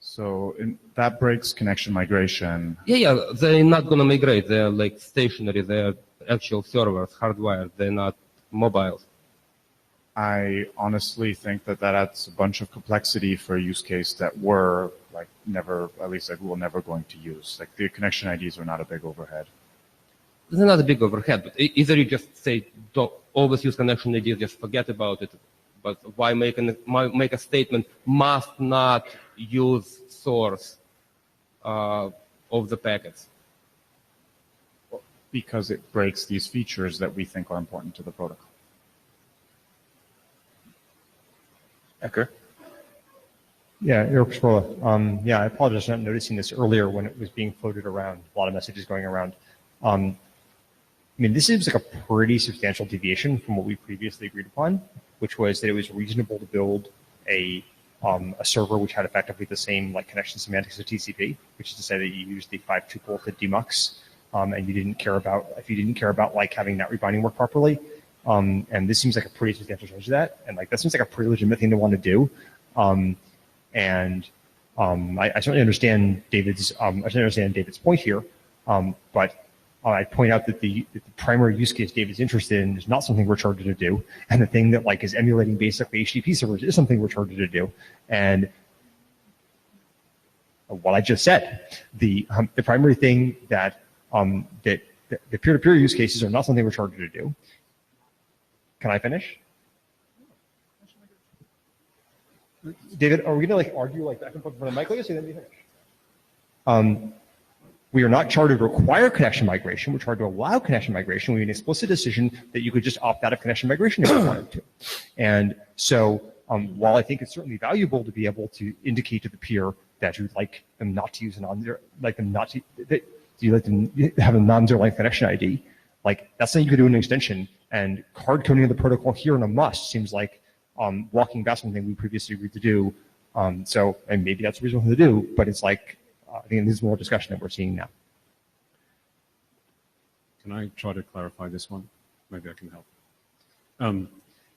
So that breaks connection migration. Yeah, they're not going to migrate. They're like stationary. They're actual servers, hardwired. They're not mobile. I honestly think that adds a bunch of complexity for a use case that we're like never, at least like we're never going to use. Like the connection IDs are not a big overhead. They're not a big overhead, but either you just say, don't always use connection IDs, just forget about it. But why make a statement, must not use source of the packets? Because it breaks these features that we think are important to the protocol. Ecker? Yeah, Eric Sprola. Yeah, I apologize for not noticing this earlier when it was being floated around, a lot of messages going around. I mean, this seems like a pretty substantial deviation from what we previously agreed upon, which was that it was reasonable to build a server which had effectively the same like connection semantics of TCP, which is to say that you use the 5-tuple to demux, and you didn't care about like having that rebinding work properly. And this seems like a pretty substantial change to that, and like that seems like a pretty legitimate thing to want to do. I certainly understand David's point here, but I'd point out that the primary use case David's interested in is not something we're charged to do, and the thing that like is emulating basically HTTP servers is something we're charged to do. And what I just said, the primary thing that that the peer-to-peer use cases are not something we're charged to do. Can I finish? David, are we gonna like argue like back and forth for the mic? Let me finish. We are not charged to require connection migration. We're charged to allow connection migration. We have an explicit decision that you could just opt out of connection migration if you wanted to. And so, while I think it's certainly valuable to be able to indicate to the peer that you'd like them not to use a non-zero, like them not to, that you like them have a non-zero length connection ID, like that's something you could do in an extension. And hard coding of the protocol here in a must seems like walking back something we previously agreed to do. So, and maybe that's a reasonable thing to do, but it's like, I think this is more discussion that we're seeing now. Can I try to clarify this one? Maybe I can help.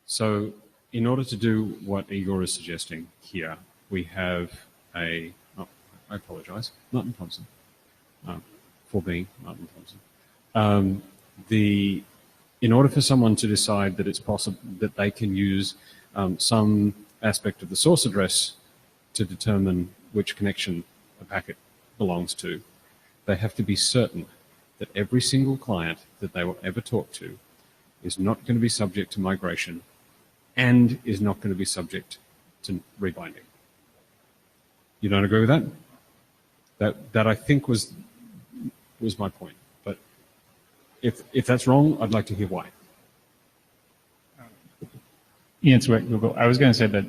So in order to do what Igor is suggesting here, we have I apologize, Martin Thompson, for being Martin Thompson. In order for someone to decide that it's possible that they can use some aspect of the source address to determine which connection a packet belongs to, they have to be certain that every single client that they will ever talk to is not going to be subject to migration and is not going to be subject to rebinding. You don't agree with that? That I think was my point. But if that's wrong, I'd like to hear why. Ian Sweat, Google. I was going to say that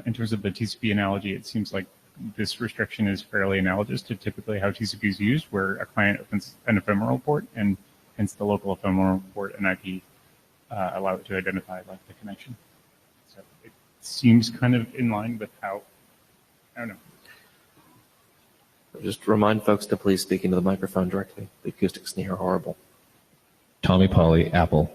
in terms of the TCP analogy, it seems like this restriction is fairly analogous to typically how TCP is used, where a client opens an ephemeral port, and hence the local ephemeral port and IP allow it to identify like the connection. So it seems kind of in line with how, I don't know. Just remind folks to please speak into the microphone directly. The acoustics in here are horrible. Tommy Polly, Apple.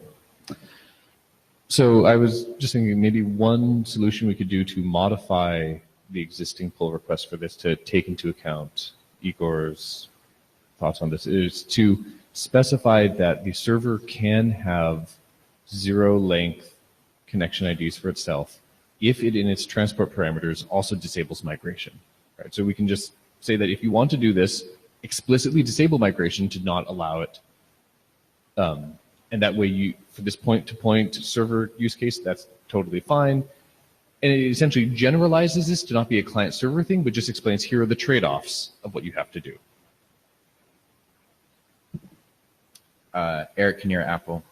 So I was just thinking maybe one solution we could do to modify the existing pull request for this to take into account Igor's thoughts on this is to specify that the server can have zero length connection IDs for itself if it in its transport parameters also disables migration. Right? So we can just say that if you want to do this, explicitly disable migration to not allow it. And that way you, for this point-to-point server use case, that's totally fine. And it essentially generalizes this to not be a client-server thing, but just explains here are the trade-offs of what you have to do. Eric Kinnear, Apple.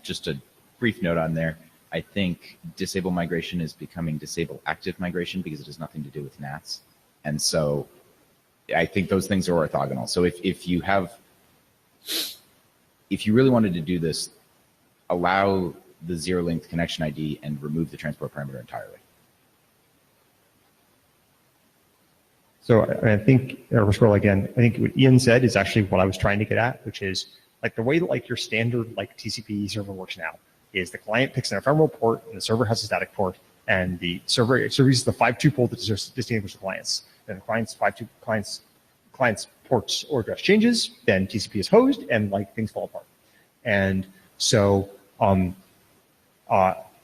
Just a brief note on there. I think disable migration is becoming disable active migration because it has nothing to do with NATs. And so I think those things are orthogonal. So if you really wanted to do this, allow the zero length connection ID and remove the transport parameter entirely. So I think, I'll scroll again, I think what Ian said is actually what I was trying to get at, which is like the way that like your standard like TCP server works now is the client picks an ephemeral port and the server has a static port, and the server uses the 5 tuple that distinguishes the clients. Then the client's ports or address changes, then TCP is hosed, and like things fall apart. And so it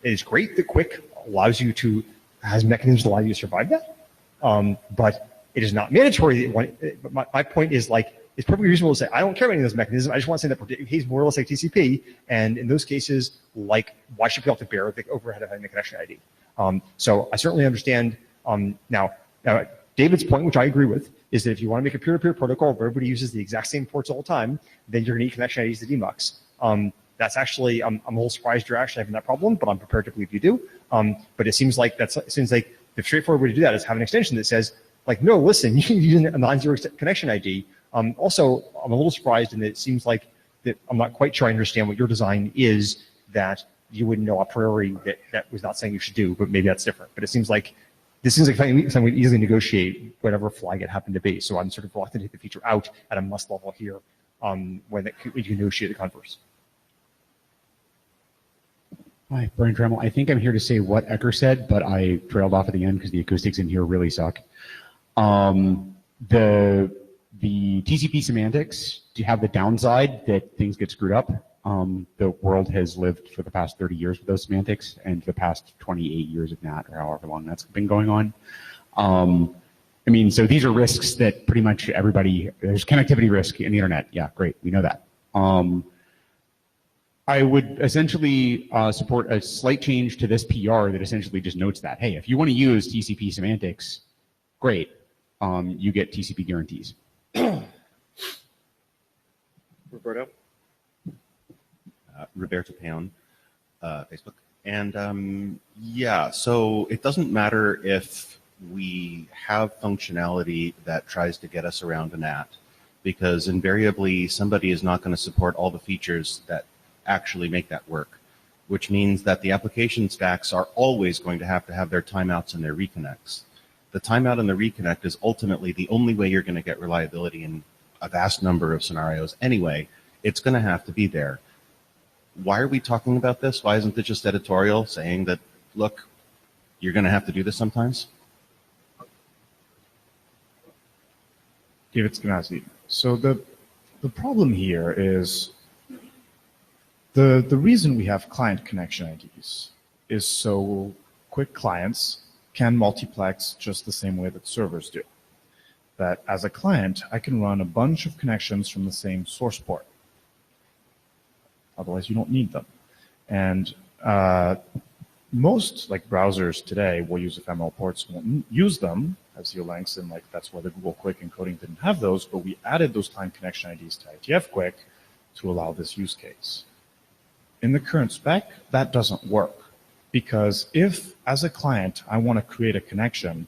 is great that Quic allows you to, has mechanisms that allow you to survive that. But it is not mandatory. But my point is like, it's perfectly reasonable to say, I don't care about any of those mechanisms. I just want to say that it behaves more or less like TCP. And in those cases, like, why should people have to bear the overhead of having a connection ID? So I certainly understand. Now, David's point, which I agree with, is that if you want to make a peer-to-peer protocol where everybody uses the exact same ports all the time, then you're going to need connection IDs to demux. That's actually, I'm a little surprised you're actually having that problem, but I'm prepared to believe you do. But it seems like the straightforward way to do that is have an extension that says, like, no, listen, you use a non-zero connection ID. Also, I'm a little surprised in that it seems like that I'm not quite sure I understand what your design is, that you wouldn't know a priori that was not saying you should do, but maybe that's different. But it seems like this seems like something we easily negotiate whatever flag it happened to be. So I'm sort of reluctant to take the feature out at a must level here when you negotiate the converse. Hi, Brian Tremel. I think I'm here to say what Ecker said, but I trailed off at the end because the acoustics in here really suck. The TCP semantics do have the downside that things get screwed up. The world has lived for the past 30 years with those semantics and the past 28 years of NAT, or however long that's been going on. I mean, so these are risks that pretty much everybody, there's connectivity risk in the internet. Yeah, great, we know that. I would essentially support a slight change to this PR that essentially just notes that, hey, if you want to use TCP semantics, great, you get TCP guarantees. Roberto? Roberto Peon, Facebook. And yeah, so it doesn't matter if we have functionality that tries to get us around a NAT, because invariably somebody is not going to support all the features that actually make that work, which means that the application stacks are always going to have their timeouts and their reconnects. The timeout and the reconnect is ultimately the only way you're going to get reliability in a vast number of scenarios anyway. It's going to have to be there. Why are we talking about this? Why isn't it just editorial saying that, look, you're going to have to do this sometimes? David Skenazy. So the problem here is the reason we have client connection IDs is so Quic clients can multiplex just the same way that servers do. That as a client, I can run a bunch of connections from the same source port. Otherwise, you don't need them. And most browsers today will use ephemeral ports, won't use them as links, and that's why the Google Quic encoding didn't have those, but we added those client connection IDs to IETF Quic to allow this use case. In the current spec, that doesn't work, because if, as a client, I want to create a connection,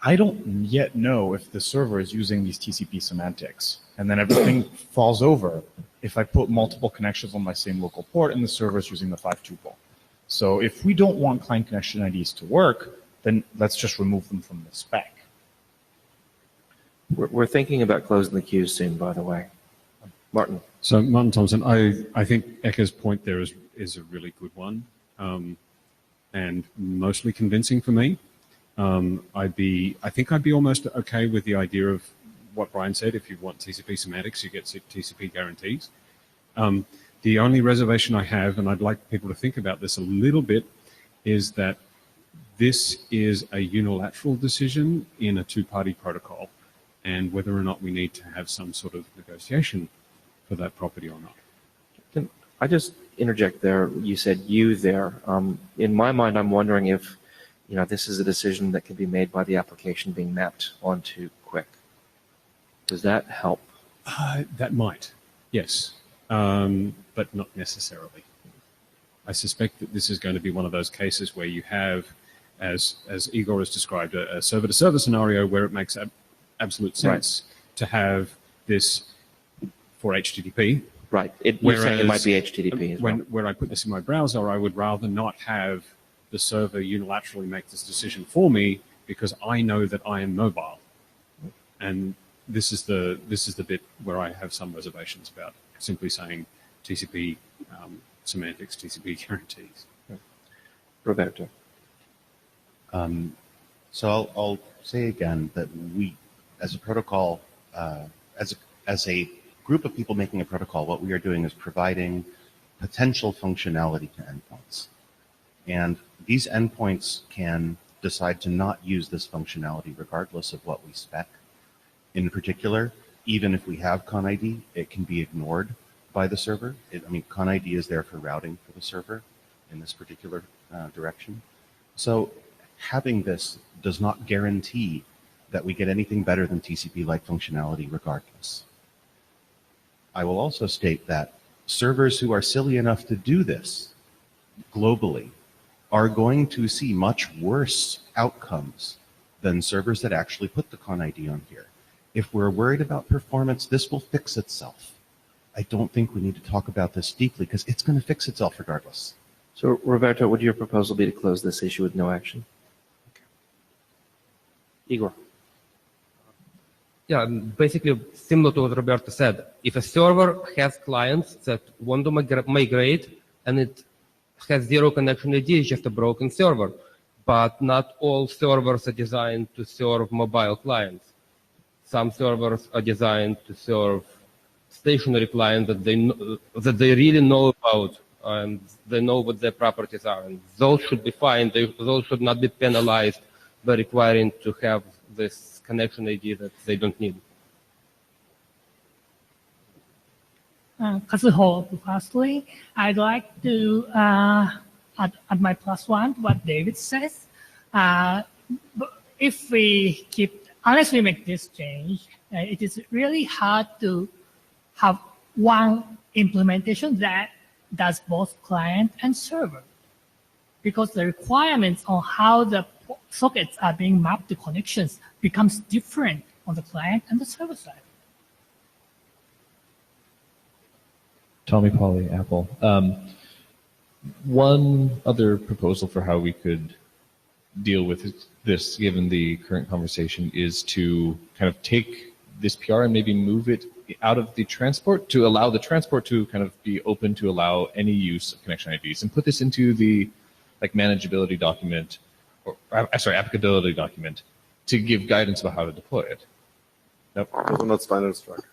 I don't yet know if the server is using these TCP semantics, and then everything falls over if I put multiple connections on my same local port and the server is using the 5 tuple. So if we don't want client connection IDs to work, then let's just remove them from the spec. We're thinking about closing the queue soon, by the way. Martin. So Martin Thompson, I think Eka's point there is a really good one, and mostly convincing for me. I think I'd be almost okay with the idea of what Brian said. If you want TCP semantics, you get TCP guarantees. The only reservation I have, and I'd like people to think about this a little bit, is that this is a unilateral decision in a two-party protocol, and whether or not we need to have some sort of negotiation for that property or not. Can I just interject there? You said you there. In my mind, I'm wondering if this is a decision that can be made by the application being mapped onto Quic. Does that help? That might, yes, but not necessarily. I suspect that this is going to be one of those cases where you have, as Igor has described, a server-to-server scenario where it makes absolute sense to have this for HTTP. Right. You're saying it might be HTTP as well. When I put this in my browser, I would rather not have the server unilaterally make this decision for me, because I know that I am mobile. And this is the bit where I have some reservations about simply saying TCP semantics, TCP guarantees. Roberto. So I'll say again that we, as a protocol, as a group of people making a protocol, what we are doing is providing potential functionality to endpoints. And these endpoints can decide to not use this functionality regardless of what we spec. In particular, even if we have ConID, it can be ignored by the server. ConID is there for routing for the server in this particular direction. So having this does not guarantee that we get anything better than TCP-like functionality regardless. I will also state that servers who are silly enough to do this globally are going to see much worse outcomes than servers that actually put the ConID on here. If we're worried about performance, this will fix itself. I don't think we need to talk about this deeply, because it's going to fix itself regardless. So, Roberto, would your proposal be to close this issue with no action? Okay. Igor. Yeah, basically similar to what Roberto said. If a server has clients that want to migrate and it has zero connection ID, it's just a broken server. But not all servers are designed to serve mobile clients. some servers are designed to serve stationary clients that they really know about, and they know what their properties are, and those should be fine. Those should not be penalized by requiring to have this connection ID that they don't need. Kazuho, firstly, I'd like to add my +1 to what David says. If we unless we make this change, it is really hard to have one implementation that does both client and server, because the requirements on how the sockets are being mapped to connections becomes different on the client and the server side. Tommy Polly, Apple. One other proposal for how we could deal with this, given the current conversation, is to kind of take this PR and maybe move it out of the transport to allow the transport to kind of be open to allow any use of connection IDs, and put this into the manageability document, or applicability document, to give guidance about how to deploy it. Those are not standard struct.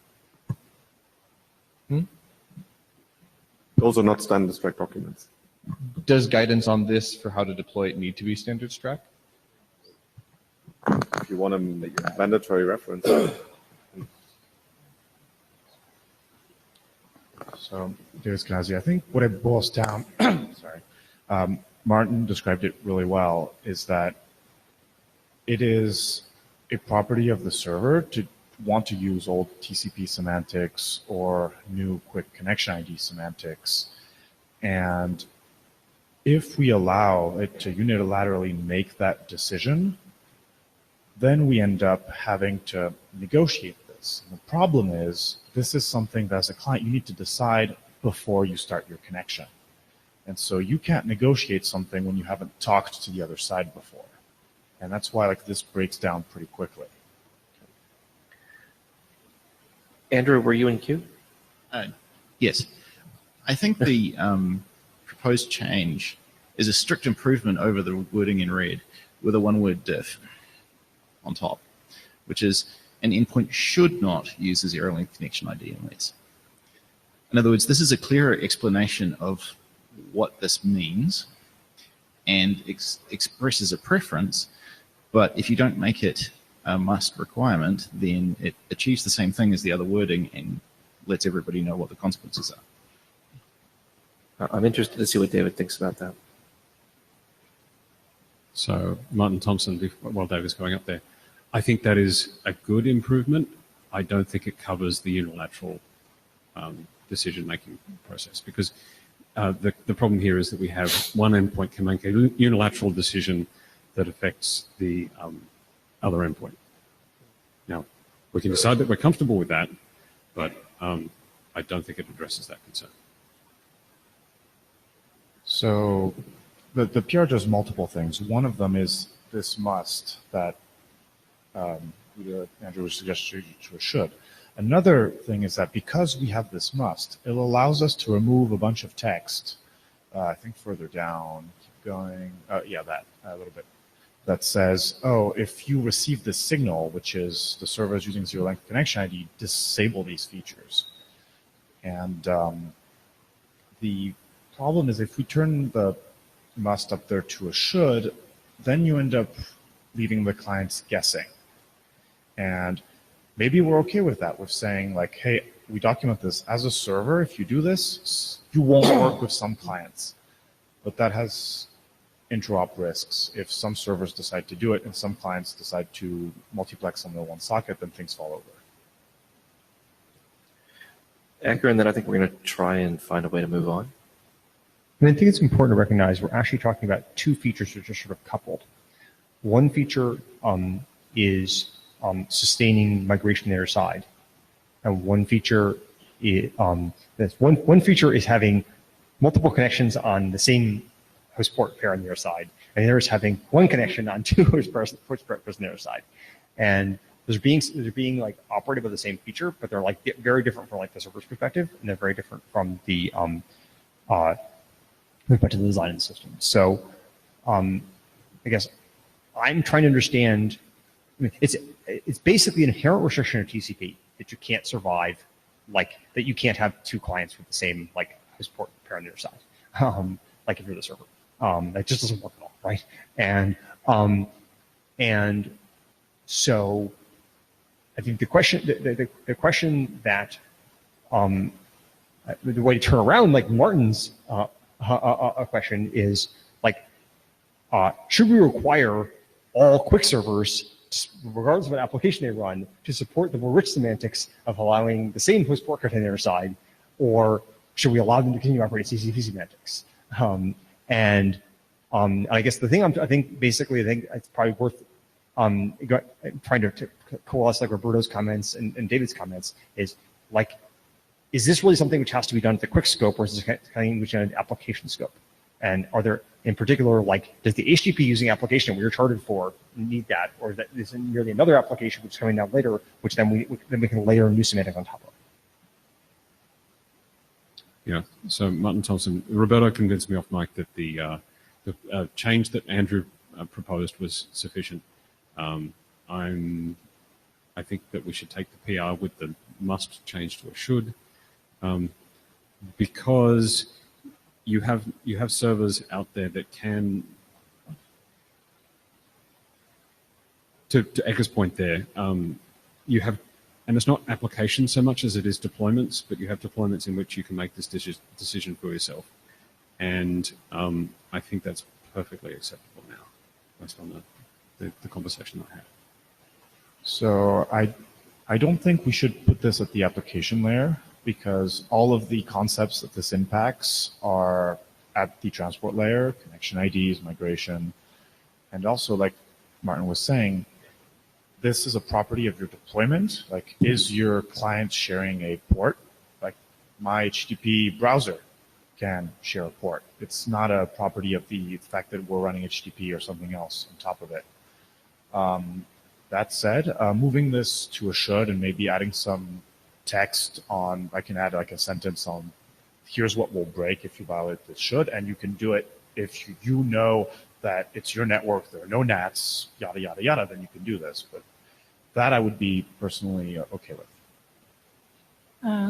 Those are not standard struct documents. Does guidance on this for how to deploy it need to be standard struct? If you want a mandatory reference. So, David Scanazi, I think what it boils down, Martin described it really well, is that it is a property of the server to want to use old TCP semantics or new quick connection ID semantics. And if we allow it to unilaterally make that decision, then we end up having to negotiate this. And the problem is, this is something that as a client you need to decide before you start your connection. And so you can't negotiate something when you haven't talked to the other side before. And that's why this breaks down pretty quickly. Andrew, were you in queue? Yes. I think the proposed change is a strict improvement over the wording in red with a one-word diff on top, which is an endpoint should not use a zero-link connection ID unless. In other words, this is a clearer explanation of what this means and expresses a preference, but if you don't make it a must requirement, then it achieves the same thing as the other wording and lets everybody know what the consequences are. I'm interested to see what David thinks about that. So, Martin Thompson, while David's going up there, I think that is a good improvement. I don't think it covers the unilateral decision-making process, because the problem here is that we have one endpoint can make a unilateral decision that affects the other endpoint. Now, we can decide that we're comfortable with that, but I don't think it addresses that concern. So the PR does multiple things. One of them is this must that Andrew was suggesting should. Another thing is that because we have this must, it allows us to remove a bunch of text. I think further down, keep going. Yeah, that a little bit. That says, oh, if you receive this signal, which is the server is using zero-length connection ID, disable these features. And the problem is if we turn the must up there to a should, then you end up leaving the clients guessing. And maybe we're okay with that, with saying like, hey, we document this as a server. If you do this, you won't work with some clients. But that has interop risks. If some servers decide to do it and some clients decide to multiplex on their one socket, then things fall over. Edgar, and then I think we're going to try and find a way to move on. And I think it's important to recognize we're actually talking about two features which are sort of coupled. One feature is sustaining migration to the other side, and one feature is one feature is having multiple connections on the same host port pair on the other side, and the other is having one connection on two host pairs on the other side. And they're being like operative of the same feature, but they're like very different from like the server's perspective, and they're very different from the perspective of the design of the system. So I guess I'm trying to understand mean, it's basically an inherent restriction of TCP that you can't survive, like that you can't have two clients with the same like host port pair on the other side, like if you're the server. That just doesn't work at all, right? And so I think the question that the way to turn around like Martin's question is like, should we require all Quic servers, regardless of what application they run, to support the more rich semantics of allowing the same host port on the other side, or should we allow them to continue to operate TCP semantics? And I guess the thing I think it's probably worth trying to coalesce like Roberto's comments and David's comments is like, is this really something which has to be done at the Quic scope, or is this something which is an application scope? And are there, in particular, like, does the HTTP using application we are chartered for need that, or is that is it merely another application which is coming down later, which then we can layer new semantic on top of? Yeah. So Martin Thompson, Roberto convinced me off mic that the change that Andrew proposed was sufficient. I think that we should take the PR with the must change to a should, because you have servers out there that can, to Ekker's point there, you have, and it's not applications so much as it is deployments, but you have deployments in which you can make this decision for yourself. And I think that's perfectly acceptable now, based on the conversation I had. So I don't think we should put this at the application layer, because all of the concepts that this impacts are at the transport layer, connection IDs, migration, and also, like Martin was saying, this is a property of your deployment. Like, is your client sharing a port? Like, my HTTP browser can share a port. It's not a property of the fact that we're running HTTP or something else on top of it. That said, moving this to a should and maybe adding some text on, I can add like a sentence on, here's what will break if you violate this should, and you can do it if you know that it's your network, there are no NATs, yada, yada, yada, then you can do this. But that I would be personally okay with.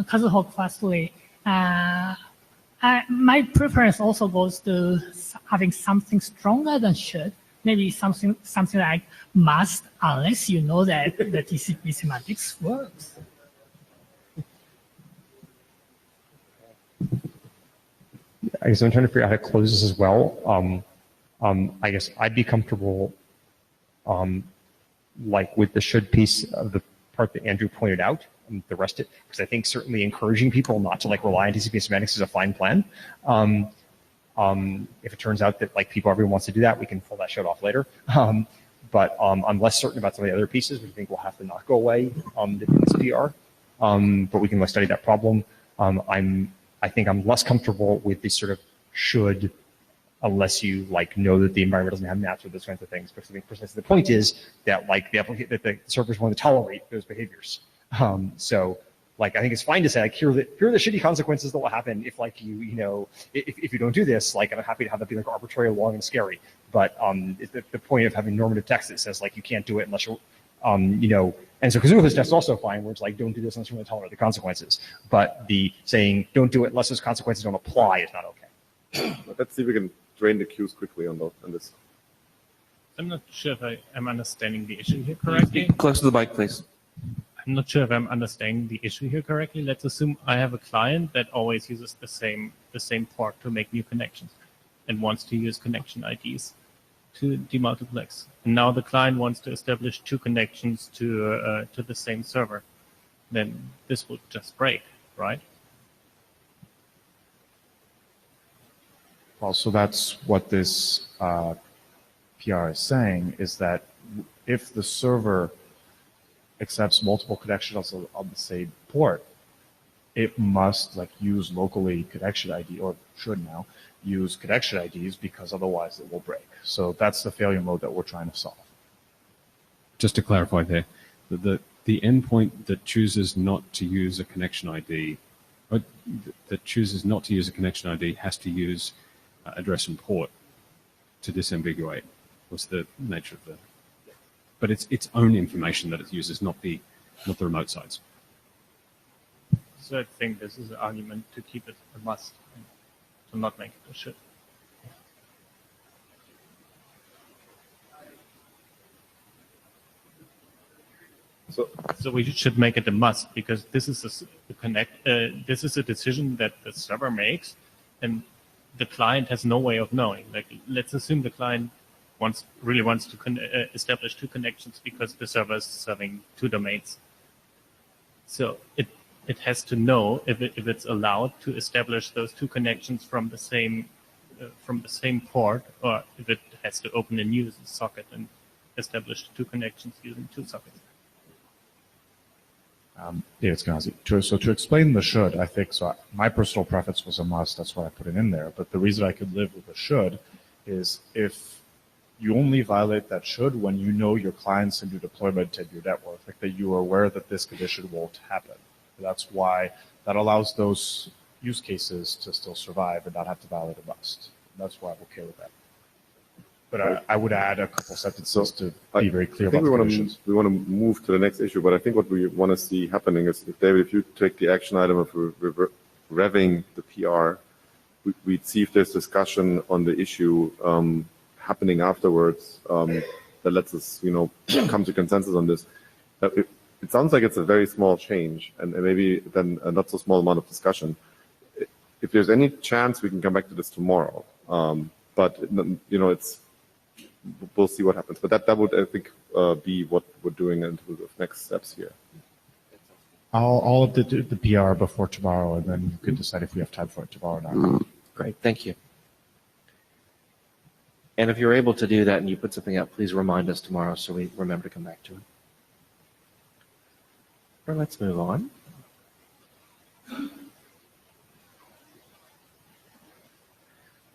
Kazuhok, firstly, my preference also goes to having something stronger than should. Maybe something like must, unless you know that the TCP semantics works. I guess I'm trying to figure out how to close this as well. I guess I'd be comfortable, like with the should piece of the part that Andrew pointed out, and the rest of it, because I think certainly encouraging people not to like rely on TCP semantics is a fine plan. If it turns out that like everyone wants to do that, we can pull that should off later. But I'm less certain about some of the other pieces, which I think will have to not go away in this PR. But we can like study that problem. I think I'm less comfortable with this sort of should, unless you like know that the environment doesn't have NATs or those kinds of things. Because I think precisely the point is that like the servers want to tolerate those behaviors. So like I think it's fine to say like here are the shitty consequences that will happen if like if you don't do this. Like I'm happy to have that be like arbitrary, long, and scary. But the point of having normative text that says like you can't do it unless you're and so Kazuha's test is also fine, where it's like don't do this unless you're going to tolerate the consequences. But the saying don't do it unless those consequences don't apply is not okay. Let's see if we can drain the queues quickly on this. I'm not sure if I am understanding the issue here correctly. Close to the mic, please. I'm not sure if I'm understanding the issue here correctly. Let's assume I have a client that always uses the same port to make new connections and wants to use connection IDs to demultiplex. And now the client wants to establish two connections to the same server. Then this will just break, right? Well, so that's what this PR is saying, is that if the server accepts multiple connections on the same port, it must like use locally connection ID, or should now use connection IDs, because otherwise it will break. So that's the failure mode that we're trying to solve. Just to clarify there, the endpoint that chooses not to use a connection ID, or that chooses not to use a connection ID, has to use address and port to disambiguate. Was the nature of the. but it's its own information that it uses, not the remote sites. So I think this is an argument to keep it a must and to not make it a should. So we should make it a must because this is this is a decision that the server makes, and the client has no way of knowing. Like, let's assume the client really wants to establish two connections because the server is serving two domains. So it has to know if it's allowed to establish those two connections from the same port, or if it has to open a new socket and establish two connections using two sockets. Yeah, it's Gazi. So to explain the should, I think, so my personal preference was a must, that's why I put it in there. But the reason I could live with a should is if you only violate that should when you know your clients and your deployment and your network, like that you are aware that this condition won't happen. That's why that allows those use cases to still survive and not have to violate a must. That's why I'm okay with that. But I would add a couple sentences to be very clear about the conditions. We want to move to the next issue, but I think what we want to see happening is, David, if you take the action item of revving the PR, we'd see if there's discussion on the issue happening afterwards that lets us, come to consensus on this. It sounds like it's a very small change, and maybe then a not so small amount of discussion. If there's any chance, we can come back to this tomorrow. But we'll see what happens. But that would, I think, be what we're doing in terms of next steps here. I'll update the PR before tomorrow, and then you can decide if we have time for it tomorrow or not. Great, thank you. And if you're able to do that and you put something out, please remind us tomorrow so we remember to come back to it. Or let's move on.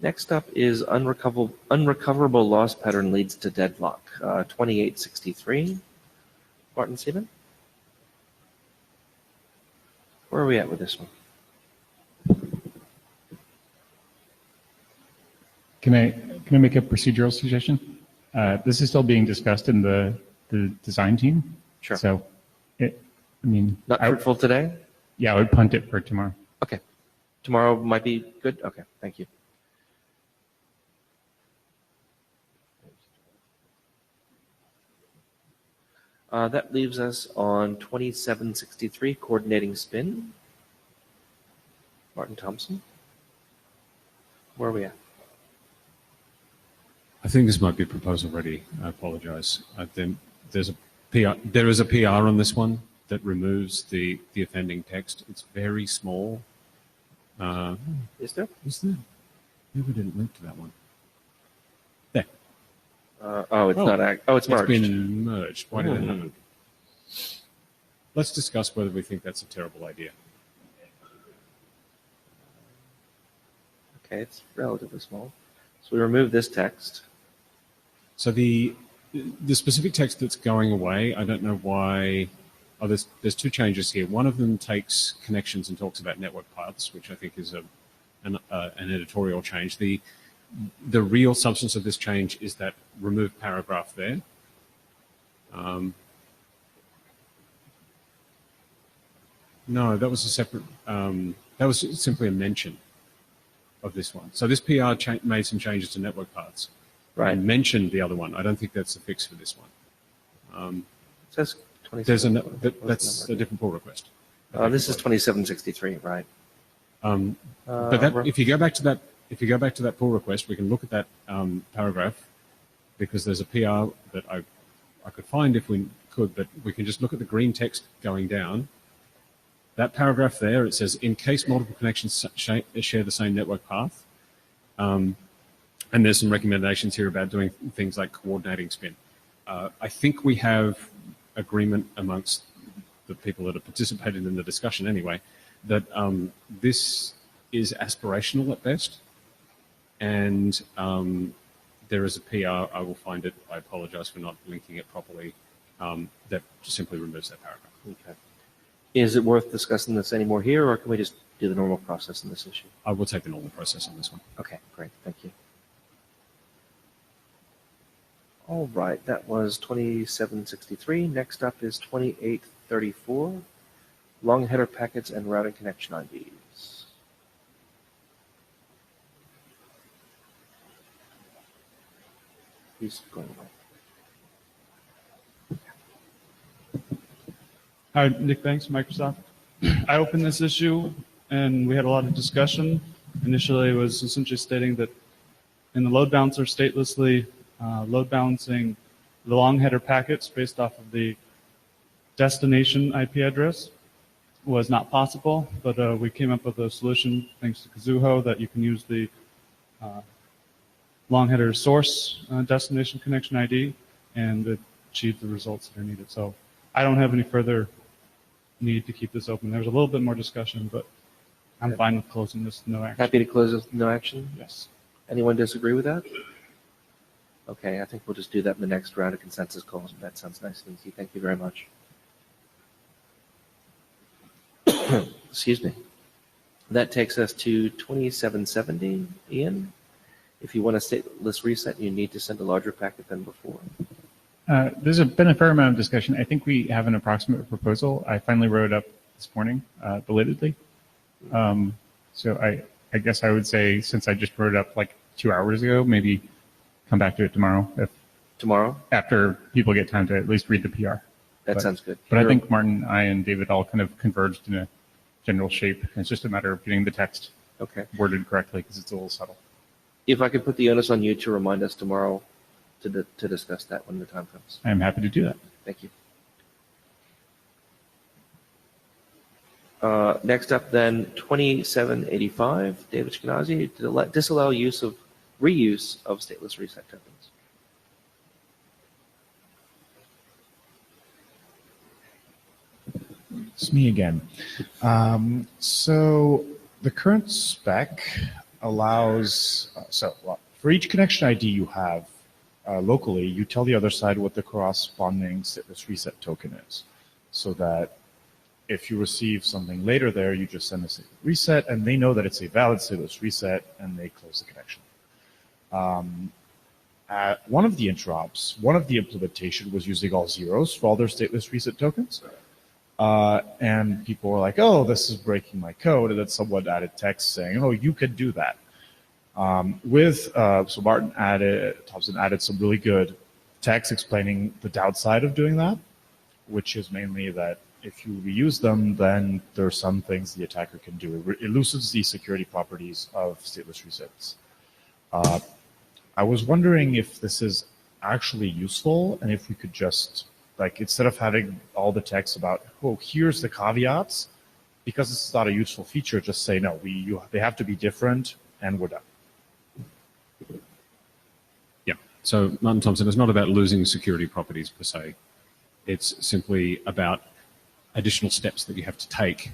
Next up is unrecoverable loss pattern leads to deadlock, 2863. Martin Seaman? Where are we at with this one? Can I make a procedural suggestion? This is still being discussed in the design team. Sure. So, not fruitful today? Yeah, I would punt it for tomorrow. Okay. Tomorrow might be good? Okay, thank you. That leaves us on 2763, coordinating spin. Martin Thompson? Where are we at? I think this might be proposed already. I apologize. There is a PR on this one that removes the offending text. It's very small. Is there? Is there? Maybe we didn't link to that one. There. It's merged. It's been merged. Why did it happen? Let's discuss whether we think that's a terrible idea. Okay, it's relatively small. So we remove this text. So the specific text that's going away, I don't know why. Oh, there's two changes here. One of them takes connections and talks about network paths, which I think is an editorial change. The real substance of this change is that remove paragraph there. No, that was a separate. That was simply a mention of this one. So this PR made some changes to network paths. Right. And mentioned the other one. I don't think that's the fix for this one. It says 27. That's a different pull request. This is 2763, right? But if you go back to that pull request, we can look at that paragraph, because there's a PR that I could find if we could, but we can just look at the green text going down. That paragraph there, it says, in case multiple connections share the same network path, and there's some recommendations here about doing things like coordinating spin. I think we have agreement amongst the people that have participated in the discussion anyway, that this is aspirational at best, and there is a PR, I will find it, I apologize for not linking it properly, that simply removes that paragraph. Okay. Is it worth discussing this anymore here, or can we just do the normal process in this issue? I will take the normal process on this one. Okay, great, thank you. All right, that was 2763. Next up is 2834, long header packets and routing connection IDs. Who's going away? Hi, Nick Banks, Microsoft. I opened this issue and we had a lot of discussion. Initially, it was essentially stating that in the load balancer statelessly load balancing the long header packets based off of the destination IP address was not possible, but we came up with a solution thanks to Kazuho that you can use the long header source destination connection ID and achieve the results that are needed. So I don't have any further need to keep this open. There's a little bit more discussion, but I'm fine with closing this to no action. Happy to close with no action? Yes. Anyone disagree with that? Okay, I think we'll just do that in the next round of consensus calls. That sounds nice and easy. Thank you very much. Excuse me. That takes us to 2770. Ian, if you want a stateless reset, you need to send a larger packet than before. There's been a fair amount of discussion. I think we have an approximate proposal. I finally wrote it up this morning, belatedly. So I guess I would say, since I just wrote it up like 2 hours ago, maybe come back to it tomorrow. Tomorrow? After people get time to at least read the PR. That sounds good. But I think Martin, I, and David all kind of converged in a general shape. It's just a matter of getting the text worded correctly because it's a little subtle. If I could put the onus on you to remind us tomorrow to discuss that when the time comes. I am happy to do that. Thank you. Next up then, 2785, David Shkenazi, to disallow reuse of stateless reset tokens. It's me again. So the current spec allows, for each connection ID you have locally, you tell the other side what the corresponding stateless reset token is, so that if you receive something later there, you just send a stateless reset, and they know that it's a valid stateless reset, and they close the connection. At one of the interops, one of the implementation was using all zeros for all their stateless reset tokens. And people were like, oh, this is breaking my code. And then someone added text saying, oh, you can do that. So Martin Thompson added some really good text explaining the downside of doing that, which is mainly that if you reuse them, then there are some things the attacker can do. It loosens the security properties of stateless resets. I was wondering if this is actually useful and if we could just, like, instead of having all the text about, oh, here's the caveats, because this is not a useful feature, just say, no, they have to be different, and we're done. Yeah. So Martin Thompson, it's not about losing security properties per se. It's simply about additional steps that you have to take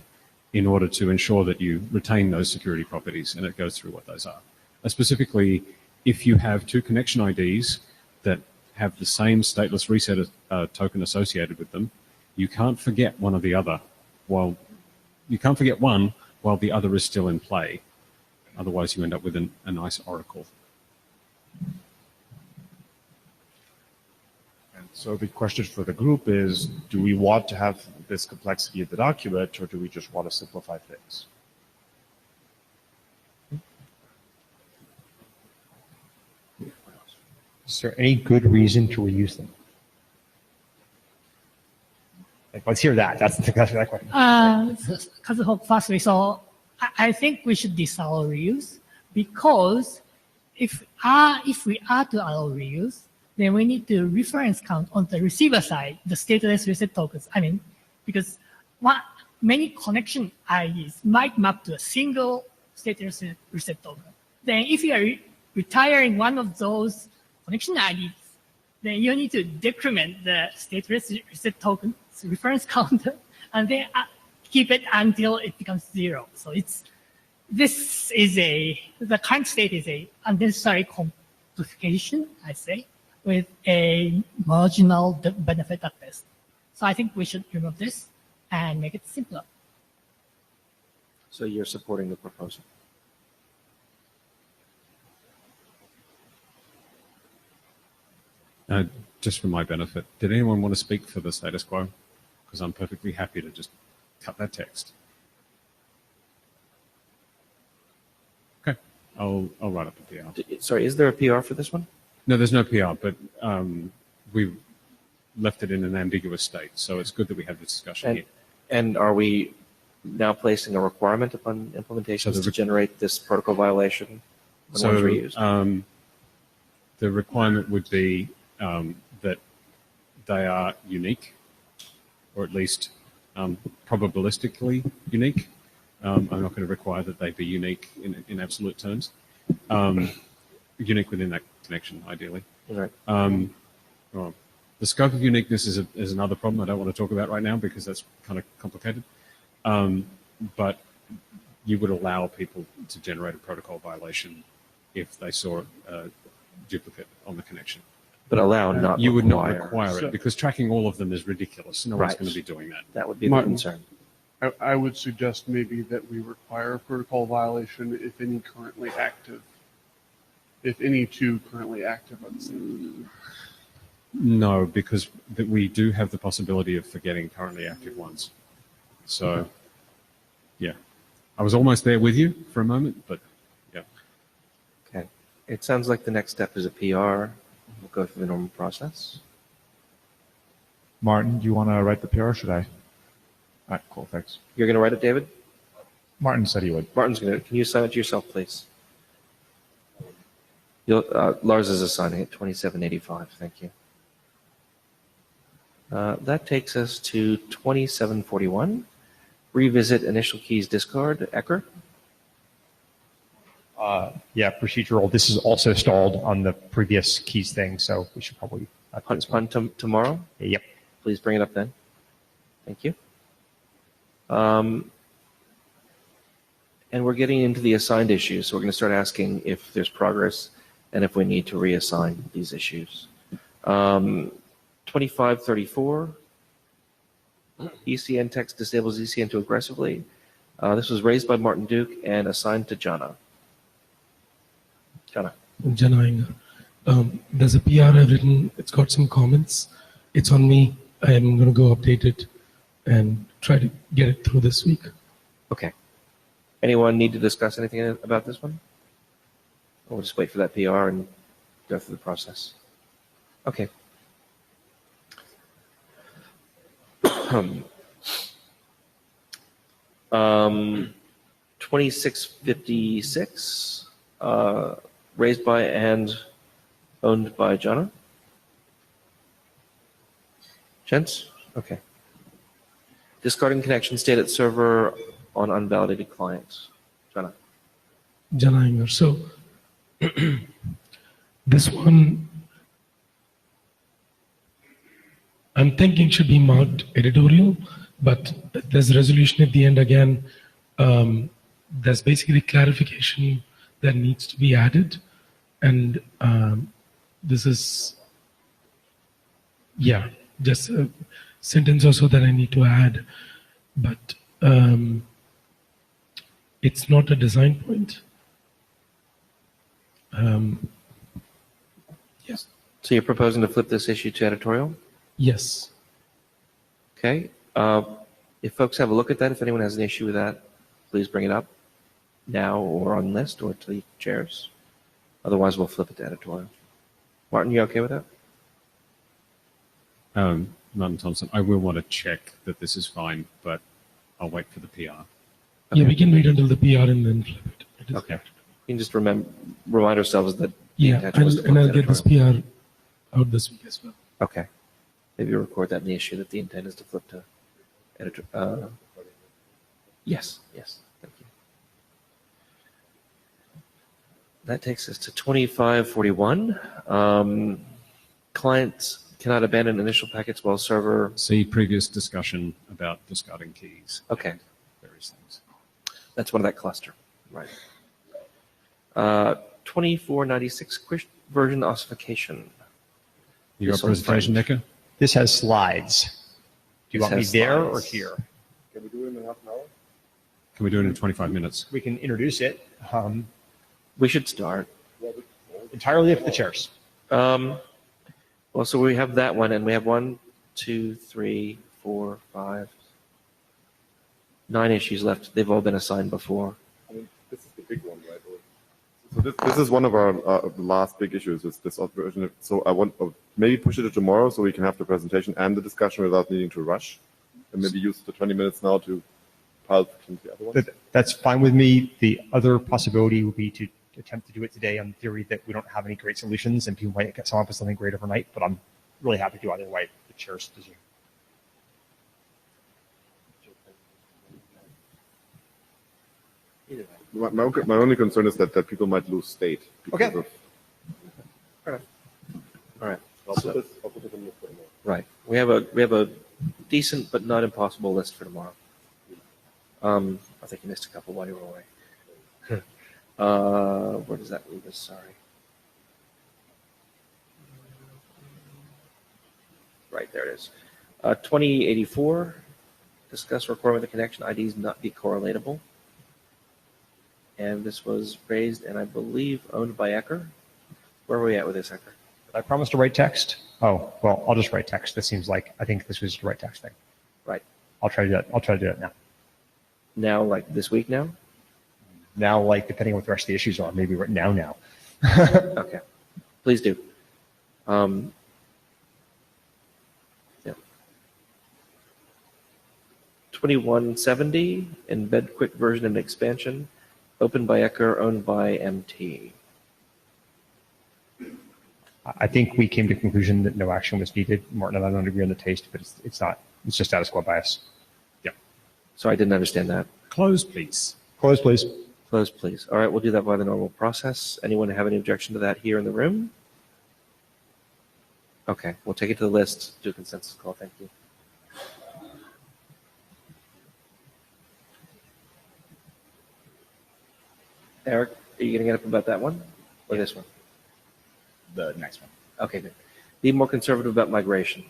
in order to ensure that you retain those security properties, and it goes through what those are. Specifically, if you have two connection IDs that have the same stateless reset token associated with them, you can't forget one or the other. You can't forget one while the other is still in play. Otherwise, you end up with a nice oracle. And so the question for the group is, do we want to have this complexity of the document, or do we just want to simplify things? Is there any good reason to reuse them? Let's hear that. That's that question. Kazuho, firstly, so I think we should disallow reuse, because if we are to allow reuse, then we need to reference count on the receiver side the stateless reset tokens. I mean, because many connection IDs might map to a single stateless reset token. Then if you are retiring one of those connection IDs, then you need to decrement the stateless reset token reference counter and then keep it until it becomes 0. So the current state is a unnecessary complication, I say, with a marginal benefit at best. So I think we should remove this and make it simpler. So you're supporting the proposal? Just for my benefit, did anyone want to speak for the status quo? Because I'm perfectly happy to just cut that text. Okay, I'll write up a PR. Sorry, is there a PR for this one? No, there's no PR, but we've left it in an ambiguous state, so it's good that we have this discussion here. And are we now placing a requirement upon implementations to generate this protocol violation when one's reused? The requirement would be that they are unique, or at least probabilistically unique. I'm not going to require that they be unique in absolute terms. Unique within that connection, ideally. Right. Well, the scope of uniqueness is another problem I don't want to talk about right now because that's kind of complicated. But you would allow people to generate a protocol violation if they saw a duplicate on the connection. But allow, not you would not require. require it because tracking all of them is ridiculous. No one's going to be doing that. That would be the Martin, concern. I would suggest maybe that we require a protocol violation if any currently active, if any two currently active at the same time. No, because we do have the possibility of forgetting currently active ones. So, yeah. I was almost there with you for a moment, but yeah. Okay. It sounds like the next step is a PR. We'll go through the normal process. Martin, do you want to write the PR or should I? All right, cool, thanks. You're going to write it, David? Martin said he would. Martin's going to. Can you assign it to yourself, please? Lars is assigning it 2785. Thank you. That takes us to 2741. Revisit initial keys discard. Ecker? Yeah, procedural. This is also stalled on the previous keys thing, so we should probably... Punt tomorrow? Yep. Please bring it up then. Thank you. And we're getting into the assigned issues, so we're going to start asking if there's progress and if we need to reassign these issues. 2534, ECN text disables ECN too aggressively. This was raised by Martin Duke and assigned to Jana. Jana. Jana Inger. There's a PR I've written. It's got some comments. It's on me. I am going to go update it and try to get it through this week. Okay. Anyone need to discuss anything about this one? We'll just wait for that PR and go through the process. Okay. 2656, raised by and owned by Jana. Gents? Okay. Discarding connection state at server on unvalidated clients. Jana. Jana Inger. So this one, I'm thinking should be marked editorial, but there's a resolution at the end again. There's basically clarification that needs to be added. And this is, yeah, just a sentence or so that I need to add. But it's not a design point. Yes. So you're proposing to flip this issue to editorial? Yes. Okay. If folks have a look at that, if anyone has an issue with that, please bring it up now or on list or to the chairs. Otherwise, we'll flip it to editorial. Martin, you okay with that? Martin Thompson, I will want to check that this is fine, but I'll wait for the PR. Okay. Yeah, we can wait until the PR and then flip it. Okay. We can just remind ourselves that yeah, and I'll get this PR out this week as well. Okay. Maybe record that in the issue that the intent is to flip to editor. Yes, thank you. That takes us to 2541. Clients cannot abandon initial packets while server... See previous discussion about discarding keys. Okay. Various things. That's one of that cluster. Right. 2496, quick version ossification. You got a presentation, Nicker? This has slides. Do you want me there or slides. here? Can we do it in half an hour? Can we do it in 25 minutes? We can introduce it. We should start. Entirely up to the chairs. Well, Well, so we have that one, and we have 1, 2, 3, 4, 5, 9 issues left. They've all been assigned before. I mean, this is the big one, right? So this is one of our last big issues, is this version. So I want maybe push it to tomorrow so we can have the presentation and the discussion without needing to rush, and maybe use the 20 minutes now to pile into the other ones. That's fine with me. The other possibility would be to attempt to do it today on the theory that we don't have any great solutions and people might get someone up with something great overnight, but I'm really happy to do either way. The chair's decision. My only concern is that people might lose state. Okay. Of, All right. I'll put this in the footnote. Right. We have a decent but not impossible list for tomorrow. I think you missed a couple while you were away. Where does that leave us? Sorry. Right, there it is. 2084, discuss requirement the connection IDs not be correlatable. And this was raised and I believe owned by Ecker. Where are we at with this, Ecker? I promised to write text. Oh, well, I'll just write text. This seems like, I think this was the right text thing. Right. I'll try to do that. I'll try to do it now. Now, like this week now? Now, like, depending on what the rest of the issues are, maybe right now. Okay. Please do. Yeah. 2170, embed Quic version and expansion, open by Ecker, owned by MT. I think we came to the conclusion that no action was needed. Martin and I don't agree on the taste, but it's not. It's just status quo bias. Yeah. So I didn't understand that. Close, please. Close, please. Close, please. All right, we'll do that by the normal process. Anyone have any objection to that here in the room? Okay, we'll take it to the list, do a consensus call. Thank you. Eric, are you going to get up about that one or this one? The next one. Okay, good. Be more conservative about migration.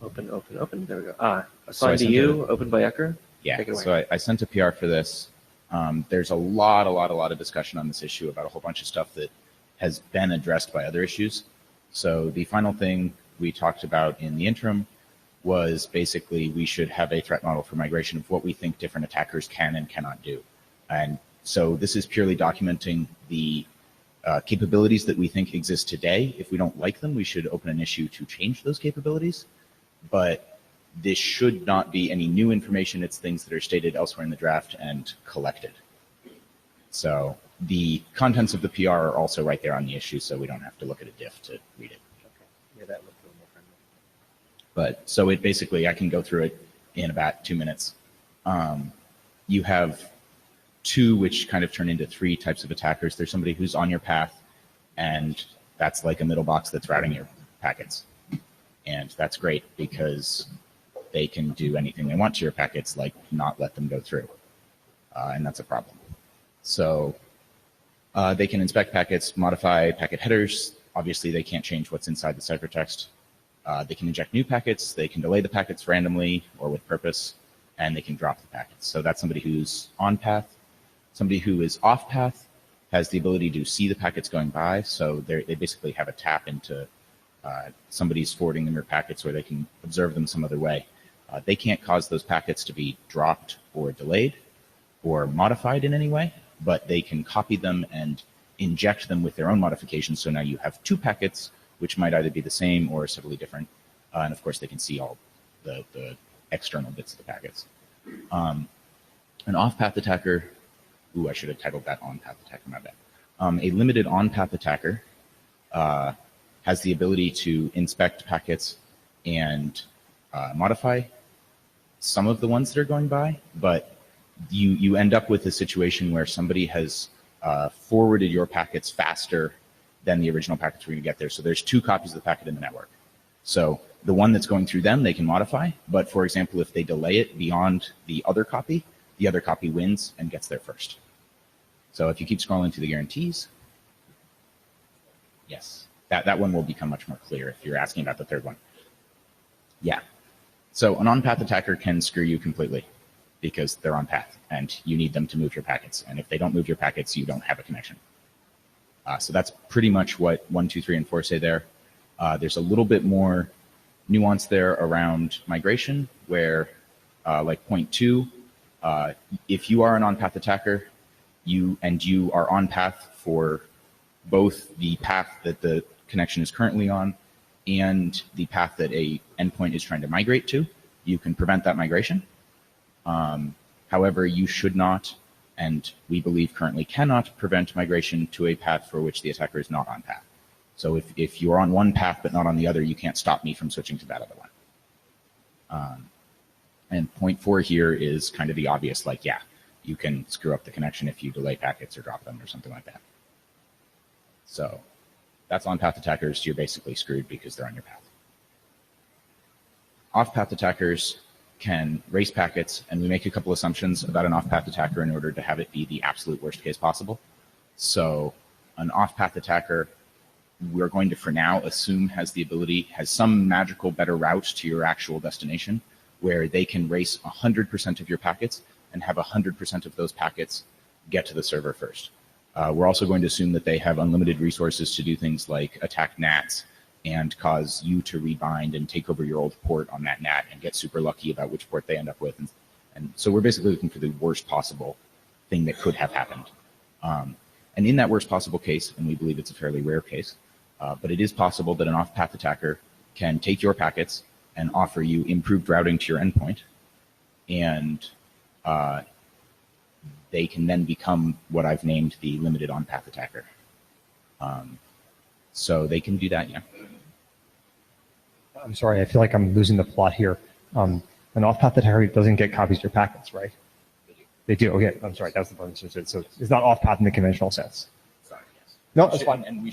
Open, open, open. There we go. Assigned to you, open by Ecker. Yeah, Take it away. so I sent a PR for this. There's a lot of discussion on this issue about a whole bunch of stuff that has been addressed by other issues. So the final thing we talked about in the interim was basically we should have a threat model for migration of what we think different attackers can and cannot do. And so this is purely documenting the capabilities that we think exist today. If we don't like them, we should open an issue to change those capabilities. But this should not be any new information. It's things that are stated elsewhere in the draft and collected. So the contents of the PR are also right there on the issue, so we don't have to look at a diff to read it. Okay. Yeah, that looked a little more friendly. But so it basically, I can go through it in about 2 minutes. You have two, which kind of turn into three types of attackers. There's somebody who's on your path, and that's like a middle box that's routing your packets. And that's great because they can do anything they want to your packets, like not let them go through. And that's a problem. So they can inspect packets, modify packet headers. Obviously, they can't change what's inside the ciphertext. They can inject new packets. They can delay the packets randomly or with purpose, and they can drop the packets. So that's somebody who's on path. Somebody who is off path has the ability to see the packets going by. So they basically have a tap into somebody's forwarding them your packets where they can observe them some other way. They can't cause those packets to be dropped or delayed or modified in any way, but they can copy them and inject them with their own modifications. So now you have two packets, which might either be the same or subtly different. And of course, they can see all the external bits of the packets. An off-path attacker, I should have titled that on-path attacker, my bad. A limited on-path attacker has the ability to inspect packets and modify some of the ones that are going by, but you end up with a situation where somebody has forwarded your packets faster than the original packets were going to get there. So there's two copies of the packet in the network. So the one that's going through them, they can modify, but for example, if they delay it beyond the other copy wins and gets there first. So if you keep scrolling to the guarantees, yes, that one will become much more clear if you're asking about the third one. Yeah. So an on-path attacker can screw you completely because they're on path and you need them to move your packets. And if they don't move your packets, you don't have a connection. So that's pretty much what 1, 2, 3, and 4 say there. There's a little bit more nuance there around migration, where like point 2, if you are an on-path attacker, you are on path for both the path that the connection is currently on and the path that a endpoint is trying to migrate to, you can prevent that migration. However, you should not, and we believe currently cannot, prevent migration to a path for which the attacker is not on path. So if you're on one path but not on the other, you can't stop me from switching to that other one. And point 4 here is kind of the obvious, like, yeah, you can screw up the connection if you delay packets or drop them or something like that. So that's on-path attackers. You're basically screwed because they're on your path. Off-path attackers can race packets, and we make a couple assumptions about an off-path attacker in order to have it be the absolute worst case possible. So an off-path attacker, we're going to, for now, assume has some magical better route to your actual destination, where they can race 100% of your packets and have 100% of those packets get to the server first. We're also going to assume that they have unlimited resources to do things like attack NATs and cause you to rebind and take over your old port on that NAT and get super lucky about which port they end up with. And so we're basically looking for the worst possible thing that could have happened. And in that worst possible case, and we believe it's a fairly rare case, but it is possible that an off-path attacker can take your packets and offer you improved routing to your endpoint, and they can then become what I've named the limited on-path attacker. So they can do that, yeah. I'm sorry, I feel like I'm losing the plot here. An off-path attacker doesn't get copies of your packets, right? They do. Okay, I'm sorry, that's the part. So it's not off-path in the conventional sense. Sorry, yes. No, that's fine. And we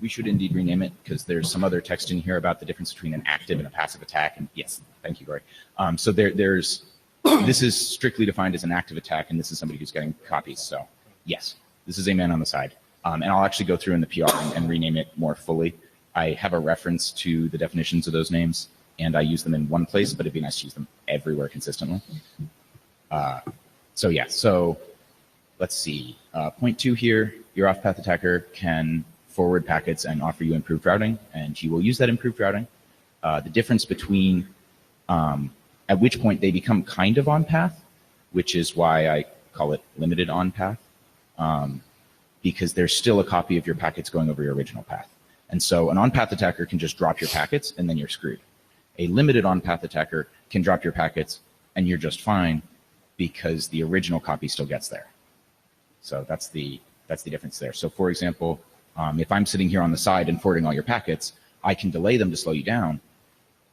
should indeed rename it, because there's some other text in here about the difference between an active and a passive attack. And yes, thank you, Gory. So there's this is strictly defined as an active attack, and this is somebody who's getting copies. So yes, this is a man on the side. And I'll actually go through in the PR and rename it more fully. I have a reference to the definitions of those names, and I use them in one place, but it'd be nice to use them everywhere consistently. So yeah, so let's see. Point 2 here, your off-path attacker can forward packets and offer you improved routing, and you will use that improved routing. The difference between at which point they become kind of on-path, which is why I call it limited on-path, because there's still a copy of your packets going over your original path. And so an on-path attacker can just drop your packets, and then you're screwed. A limited on-path attacker can drop your packets, and you're just fine, because the original copy still gets there. So that's the difference there. So for example, if I'm sitting here on the side and forwarding all your packets, I can delay them to slow you down,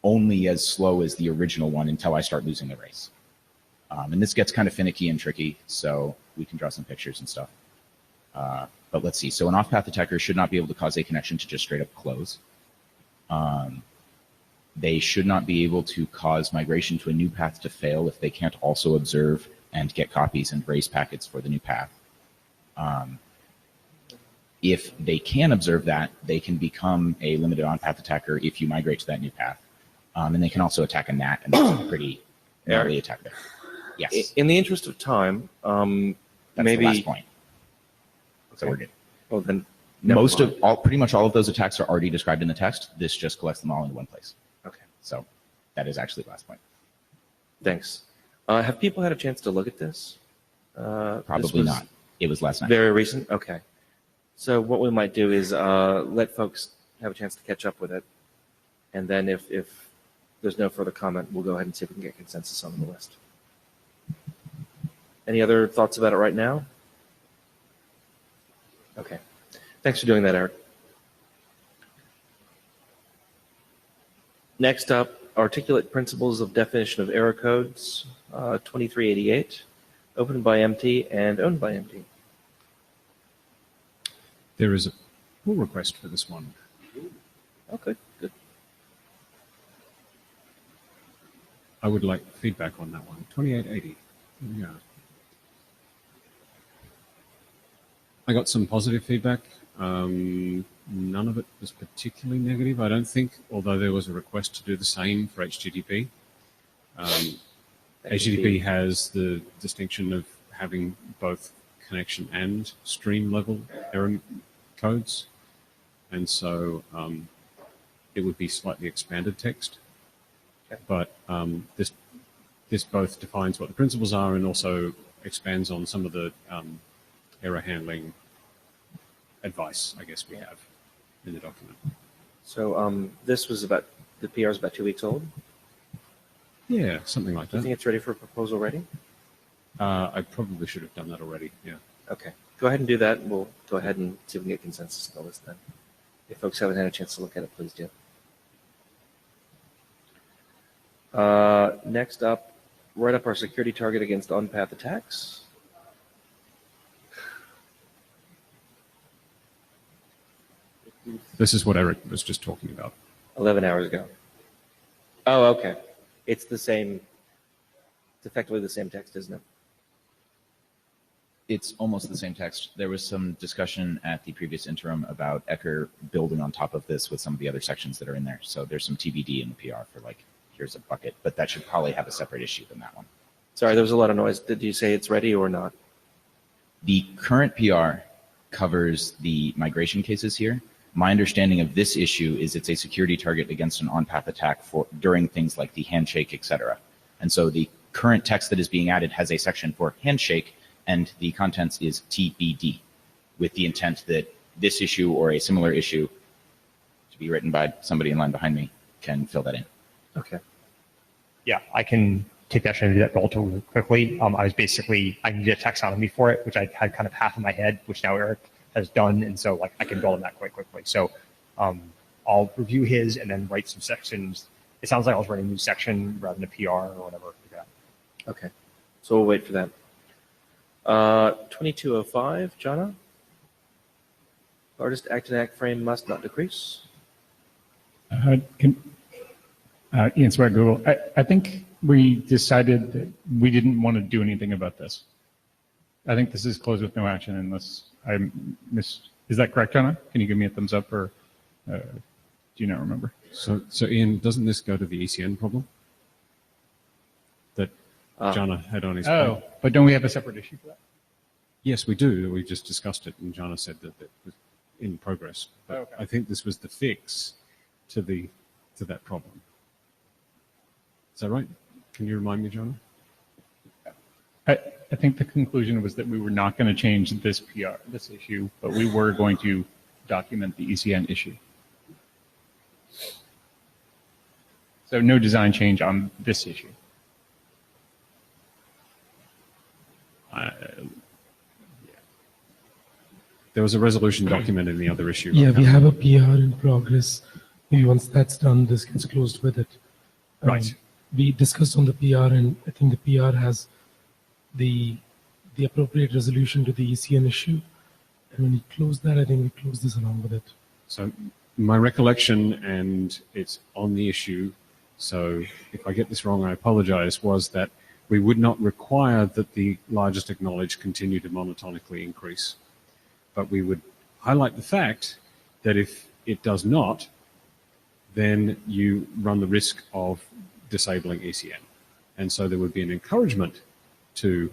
only as slow as the original one until I start losing the race. And this gets kind of finicky and tricky, so we can draw some pictures and stuff. But let's see. So an off-path attacker should not be able to cause a connection to just straight up close. They should not be able to cause migration to a new path to fail if they can't also observe and get copies and raise packets for the new path. If they can observe that, they can become a limited on-path attacker if you migrate to that new path. And they can also attack a NAT, and that's a pretty gnarly attack there. Yes. In the interest of time, That's maybe the last point. So we're good. Well, then pretty much all of those attacks are already described in the text. This just collects them all into one place. Okay. So that is actually the last point. Thanks. Have people had a chance to look at this? Probably not. It was last night. Very recent? Okay. So what we might do is let folks have a chance to catch up with it. And then if there's no further comment, we'll go ahead and see if we can get consensus on the list. Any other thoughts about it right now? Okay. Thanks for doing that, Eric. Next up, Articulate Principles of Definition of Error Codes, 2388, opened by MT and owned by MT. There is a pull request for this one. Okay, good. I would like feedback on that one. 2880. Yeah. I got some positive feedback. None of it was particularly negative, I don't think, although there was a request to do the same for HTTP. HTTP has the distinction of having both connection and stream level error codes. And so it would be slightly expanded text. Okay. But this both defines what the principles are and also expands on some of the error handling advice, I guess, we have in the document. So this was about, the PR is about 2 weeks old. Yeah, something like Do you that. think it's ready for proposal ready? I probably should have done that already, yeah. Okay. Go ahead and do that. We'll go ahead and see if we can get consensus on the list then. If folks haven't had a chance to look at it, please do. Next up, write up our security target against on-path attacks. This is what Eric was just talking about. 11 hours ago. Oh, okay. It's the same, it's effectively the same text, isn't it? It's almost the same text. There was some discussion at the previous interim about Ecker building on top of this with some of the other sections that are in there. So there's some TBD in the PR for like, here's a bucket, but that should probably have a separate issue than that one. Sorry, there was a lot of noise. Did you say it's ready or not? The current PR covers the migration cases here. My understanding of this issue is it's a security target against an on-path attack for during things like the handshake, etc. And so the current text that is being added has a section for handshake, and the contents is TBD, with the intent that this issue or a similar issue to be written by somebody in line behind me can fill that in. Okay. Yeah, I can take that and do that relatively quickly. I needed a taxonomy for it, which I had kind of half in my head, which now Eric has done, and so like I can build on that quite quickly. So I'll review his and then write some sections. It sounds like I was writing a new section rather than a PR or whatever. Okay. So we'll wait for that. 2205, Jana? Artist act and act frame must not decrease. Ian Sweat, Google. I think we decided that we didn't want to do anything about this. I think this is closed with no action unless I miss. Is that correct, Jana? Can you give me a thumbs up, or do you not remember? So Ian, doesn't this go to the ECN problem that Jana had on his Oh, but don't we have a separate issue for that? Yes, we do. We just discussed it, and Jana said that it was in progress. But Okay. I think this was the fix to that problem. Is that right? Can you remind me, Jana? I think the conclusion was that we were not going to change this issue, but we were going to document the ECN issue. So no design change on this issue. There was a resolution document in the other issue. Yeah, we have a PR in progress. Maybe once that's done, this gets closed with it. Right. We discussed on the PR, and I think the PR has the appropriate resolution to the ECN issue. And when we close that, I think we close this along with it. So my recollection, and it's on the issue, so if I get this wrong, I apologize, was that we would not require that the largest acknowledge continue to monotonically increase. But we would highlight the fact that if it does not, then you run the risk of disabling ECN. And so there would be an encouragement to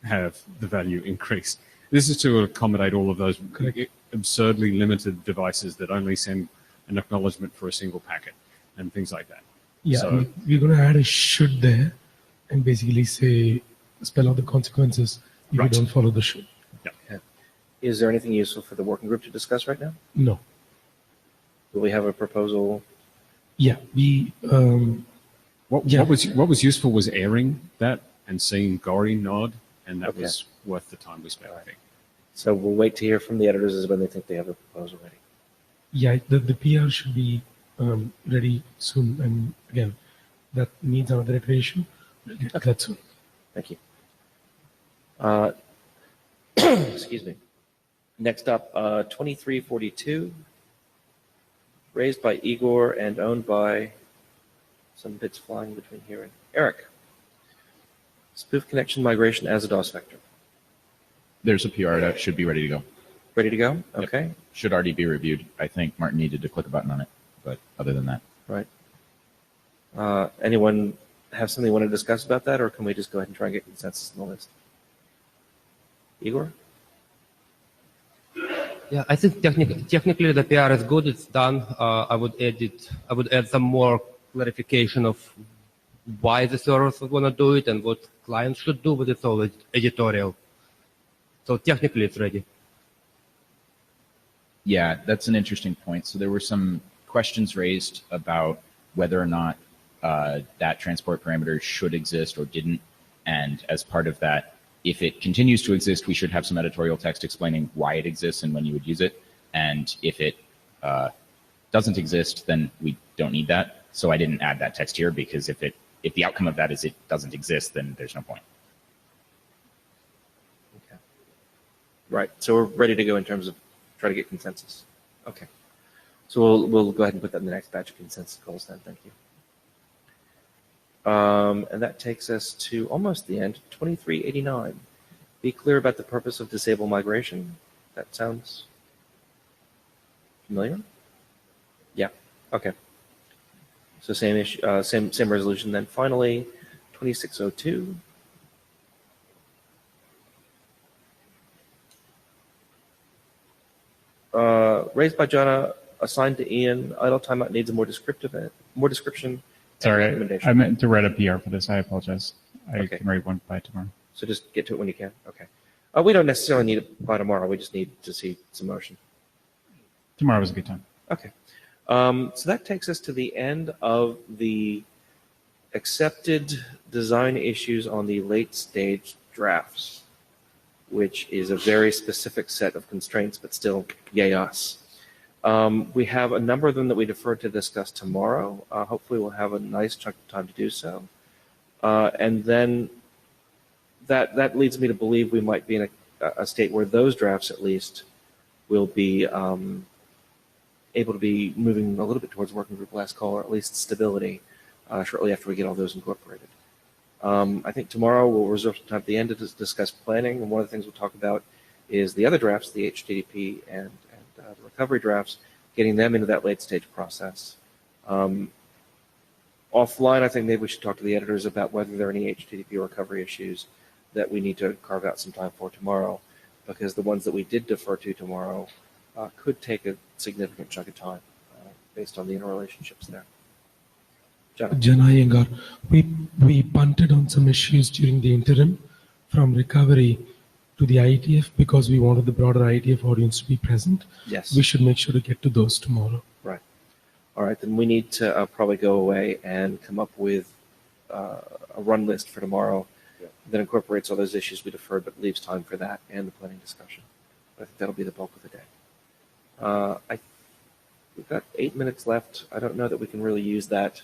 have the value increase. This is to accommodate all of those absurdly limited devices that only send an acknowledgement for a single packet and things like that. Yeah, So, we're going to add a should there and basically say, spell out the consequences if Right. you don't follow the should. Okay. Is there anything useful for the working group to discuss right now? No. Do we have a proposal? Yeah, we. What was useful was airing that and seeing Gory nod, and that was worth the time we spent, I think. So we'll wait to hear from the editors as when they think they have a proposal ready. Yeah, the PR should be ready soon. And again, that needs another iteration. We'll get to that soon. Thank you. Excuse me. Next up, 2342, raised by Igor and owned by some bits flying between here and Eric. Spoof connection migration as a DOS vector. There's a PR that should be ready to go. Ready to go? Okay. Yep. Should already be reviewed. I think Martin needed to click a button on it, but other than that. Right. Anyone have something they want to discuss about that, or can we just go ahead and try and get consensus on the list? Igor? Yeah, I think technically the PR is good. It's done. I would add some more clarification of why the servers are going to do it and what clients should do, but it's all editorial. So technically it's ready. Yeah, that's an interesting point. So there were some questions raised about whether or not that transport parameter should exist or didn't. And as part of that, if it continues to exist, we should have some editorial text explaining why it exists and when you would use it. And if it doesn't exist, then we don't need that. So I didn't add that text here because if the outcome of that is it doesn't exist, then there's no point. Okay. Right. So we're ready to go in terms of try to get consensus. Okay. So we'll go ahead and put that in the next batch of consensus goals then. Thank you. And that takes us to almost the end, 2389. Be clear about the purpose of disable migration. That sounds familiar? Yeah. Okay. So same issue, same resolution. Then finally, 2602. Raised by Jana, assigned to Ian. Idle timeout needs a more description. Sorry, I meant to write a PR for this. I apologize. I can write one by tomorrow. So just get to it when you can. Okay. We don't necessarily need it by tomorrow. We just need to see some motion. Tomorrow was a good time. Okay. So that takes us to the end of the accepted design issues on the late stage drafts, which is a very specific set of constraints, but still, yay us. We have a number of them that we defer to discuss tomorrow. Hopefully we'll have a nice chunk of time to do so. And then that leads me to believe we might be in a state where those drafts at least will be able to be moving a little bit towards working group last call, or at least stability shortly after we get all those incorporated. I think tomorrow we'll reserve some time at the end to discuss planning, and one of the things we'll talk about is the other drafts, the HTTP and the recovery drafts, getting them into that late stage process. Offline, I think maybe we should talk to the editors about whether there are any HTTP recovery issues that we need to carve out some time for tomorrow, because the ones that we did defer to tomorrow could take a significant chunk of time based on the interrelationships there. Jana Iyengar, we punted on some issues during the interim from recovery to the IETF because we wanted the broader IETF audience to be present. Yes. We should make sure to get to those tomorrow. Right. All right, then we need to probably go away and come up with a run list for tomorrow that incorporates all those issues we deferred, but leaves time for that and the planning discussion. I think that'll be the bulk of the day. We've got 8 minutes left. I don't know that we can really use that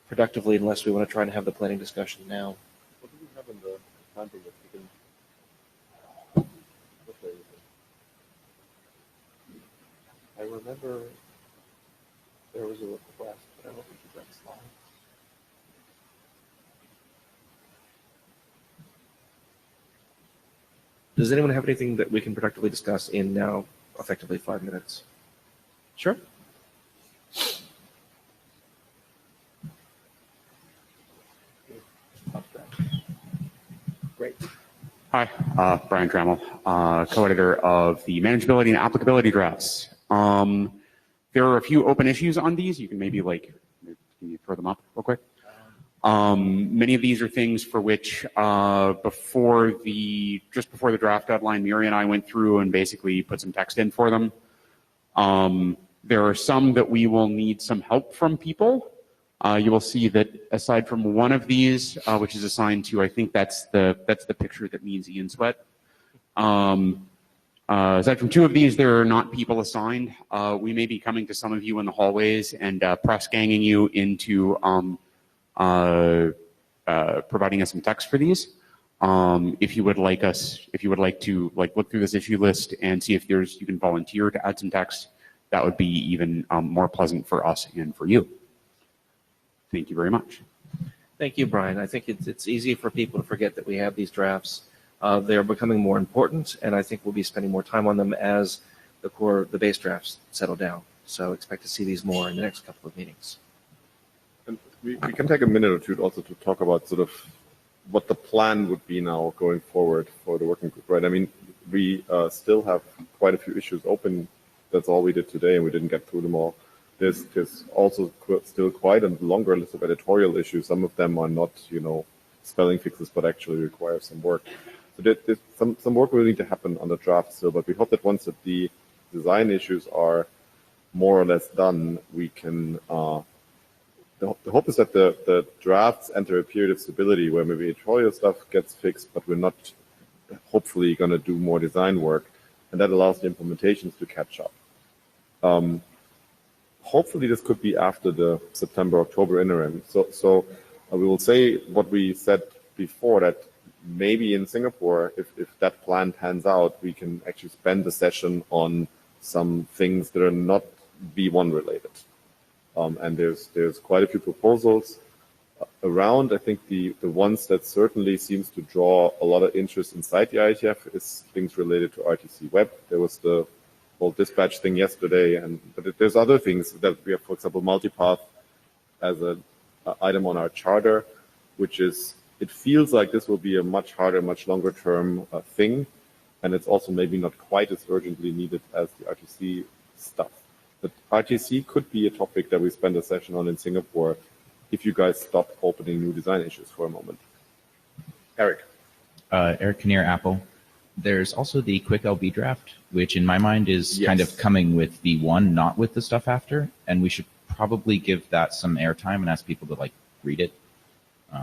productively unless we want to try and have the planning discussion now. What do we have in the planting that we can? I remember there was a request, but I don't think you've got slides. Does anyone have anything that we can productively discuss in now effectively 5 minutes? Sure. Great. Hi, Brian Trammell, co-editor of the Manageability and Applicability drafts. There are a few open issues on these. You can maybe can you throw them up real quick? Many of these are things for which just before the draft deadline, Miri and I went through and basically put some text in for them. There are some that we will need some help from people. You will see that aside from one of these, which is assigned to, I think that's the picture that means Ian Sweat. Aside from two of these, there are not people assigned. We may be coming to some of you in the hallways and press ganging you into providing us some text for these. If you would like to look through this issue list and see if you can volunteer to add some text, that would be even more pleasant for us and for you. Thank you very much. Thank you, Brian. I think it's easy for people to forget that we have these drafts. They are becoming more important, and I think we'll be spending more time on them as the base drafts settle down. So expect to see these more in the next couple of meetings. And we can take a minute or two also to talk about sort of what the plan would be now going forward for the working group, right? I mean, we still have quite quite a few issues open. That's all we did today, and we didn't get through them all. There's also still quite a longer list of editorial issues. Some of them are not, spelling fixes, but actually require some work. So there's some work will need to happen on the draft still, but we hope that once that the design issues are more or less done, we can, the hope is that the drafts enter a period of stability where maybe editorial stuff gets fixed, but we're not hopefully going to do more design work, and that allows the implementations to catch up. Hopefully this could be after the September-October interim. So we will say what we said before, that maybe in Singapore, if that plan pans out, we can actually spend the session on some things that are not V1 related. And there's quite a few proposals around. I think the ones that certainly seems to draw a lot of interest inside the IETF is things related to RTC Web. There was the whole dispatch thing yesterday, but there's other things that we have, for example, multipath as an item on our charter, which is, it feels like this will be a much harder, much longer term thing, and it's also maybe not quite as urgently needed as the RTC stuff. But RTC could be a topic that we spend a session on in Singapore if you guys stop opening new design issues for a moment. Eric. Eric Kinnear, Apple. There's also the Quic LB draft, which in my mind is kind of coming with V1, not with the stuff after, and we should probably give that some airtime and ask people to read it.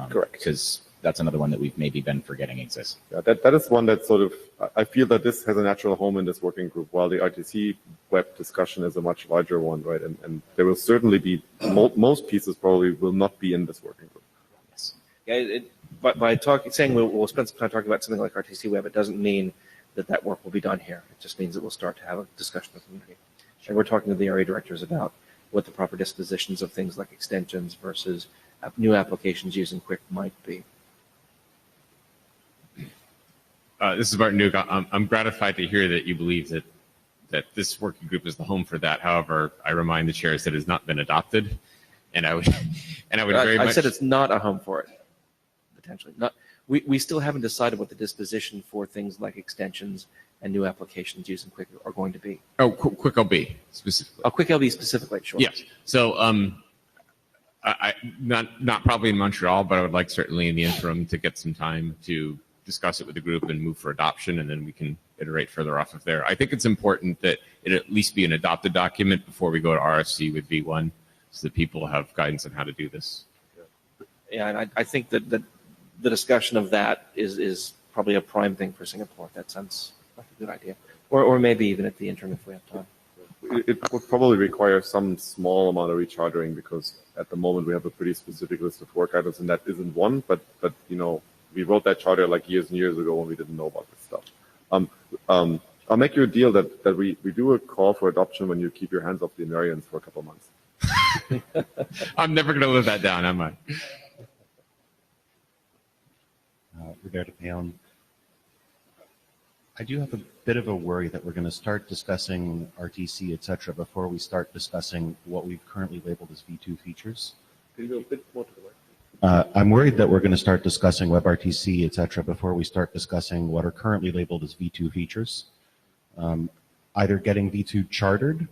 Correct. Because that's another one that we've maybe been forgetting exists. Yeah, that is one that sort of, I feel that this has a natural home in this working group, while the RTC web discussion is a much larger one, right? And there will certainly be, most pieces probably will not be in this working group. Yes. Yeah, but by saying we'll spend some time talking about something like RTC web, it doesn't mean that work will be done here. It just means that we'll start to have a discussion with the community. And we're talking to the area directors about what the proper dispositions of things like extensions versus new applications using Quic might be. This is Martin Duke. I'm gratified to hear that you believe that this working group is the home for that. However, I remind the chairs that it has not been adopted, and I would very much. I said it's not a home for it. Potentially not. We still haven't decided what the disposition for things like extensions and new applications using Quic are going to be. Oh, Quic LB specifically. Oh, Quic LB specifically, sure. Yes. So, I not probably in Montreal, but I would like certainly in the interim to get some time to discuss it with the group and move for adoption, and then we can iterate further off of there. I think it's important that it at least be an adopted document before we go to RFC with V1, so that people have guidance on how to do this. Yeah, and I think that the discussion of that is probably a prime thing for Singapore. That sounds like a good idea. Or maybe even at the interim if we have time. It would probably require some small amount of rechartering, because at the moment we have a pretty specific list of work items, and that isn't one, but we wrote that charter years and years ago when we didn't know about this stuff. I'll make you a deal that we do a call for adoption when you keep your hands off the invariants for a couple months. I'm never going to live that down, am I? Roberto Peon. I do have a bit of a worry that we're going to start discussing RTC, et cetera, before we start discussing what we've currently labeled as V2 features. Can you go a bit more to the right? I'm worried that we're going to start discussing WebRTC, et cetera, before we start discussing what are currently labeled as V2 features. Either getting V2 chartered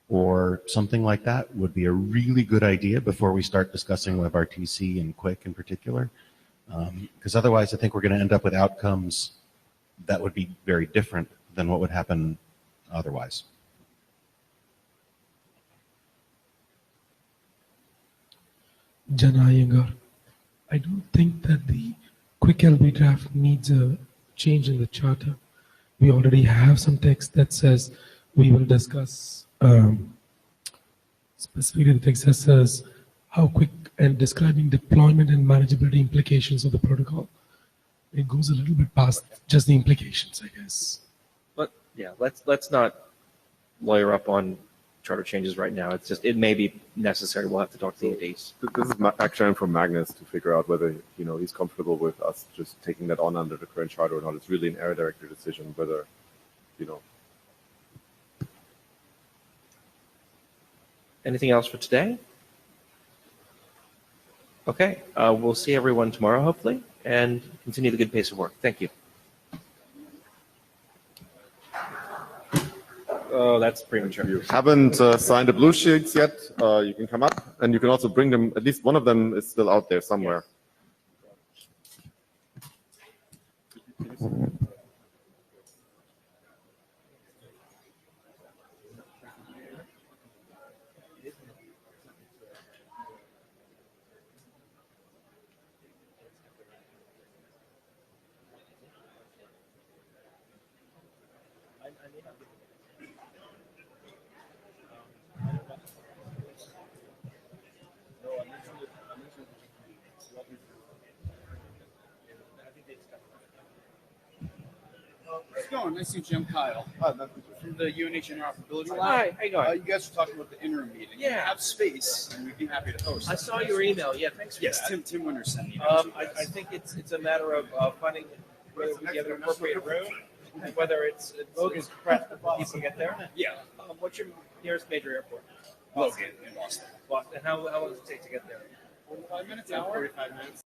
or something like that would be a really good idea before we start discussing WebRTC and Quic in particular. Because otherwise I think we're going to end up with outcomes that would be very different than what would happen otherwise. Jana Iyengar, I don't think that the Quic LB draft needs a change in the charter. We already have some text that says we will discuss specifically the text that says how quick and describing deployment and manageability implications of the protocol. It goes a little bit past just the implications, I guess. But yeah, let's not lawyer up on charter changes right now. It's just, it may be necessary. We'll have to talk to the ADs. This is actually from Magnus to figure out whether he's comfortable with us just taking that on under the current charter or not. It's really an area director decision whether Anything else for today? Okay, we'll see everyone tomorrow, hopefully, and continue the good pace of work. Thank you. Oh, that's premature. You haven't signed the blue sheets yet. You can come up, and you can also bring them. At least one of them is still out there somewhere. How's it going? Nice to meet you. I'm Kyle. From the UNH Interoperability Lab. Hi, how you going? You guys were talking about the interim meeting. Yeah. We have space, and we'd be happy to host. I saw your email. Yeah, thanks for Yes, that. Tim Winter sent me. I think it's a matter of finding whether we get an appropriate room and whether it's practical for people to get there. Yeah. What's your nearest major airport? Logan in Boston. Boston. And how long does it take to get there? 45 minutes, hour? 45 minutes.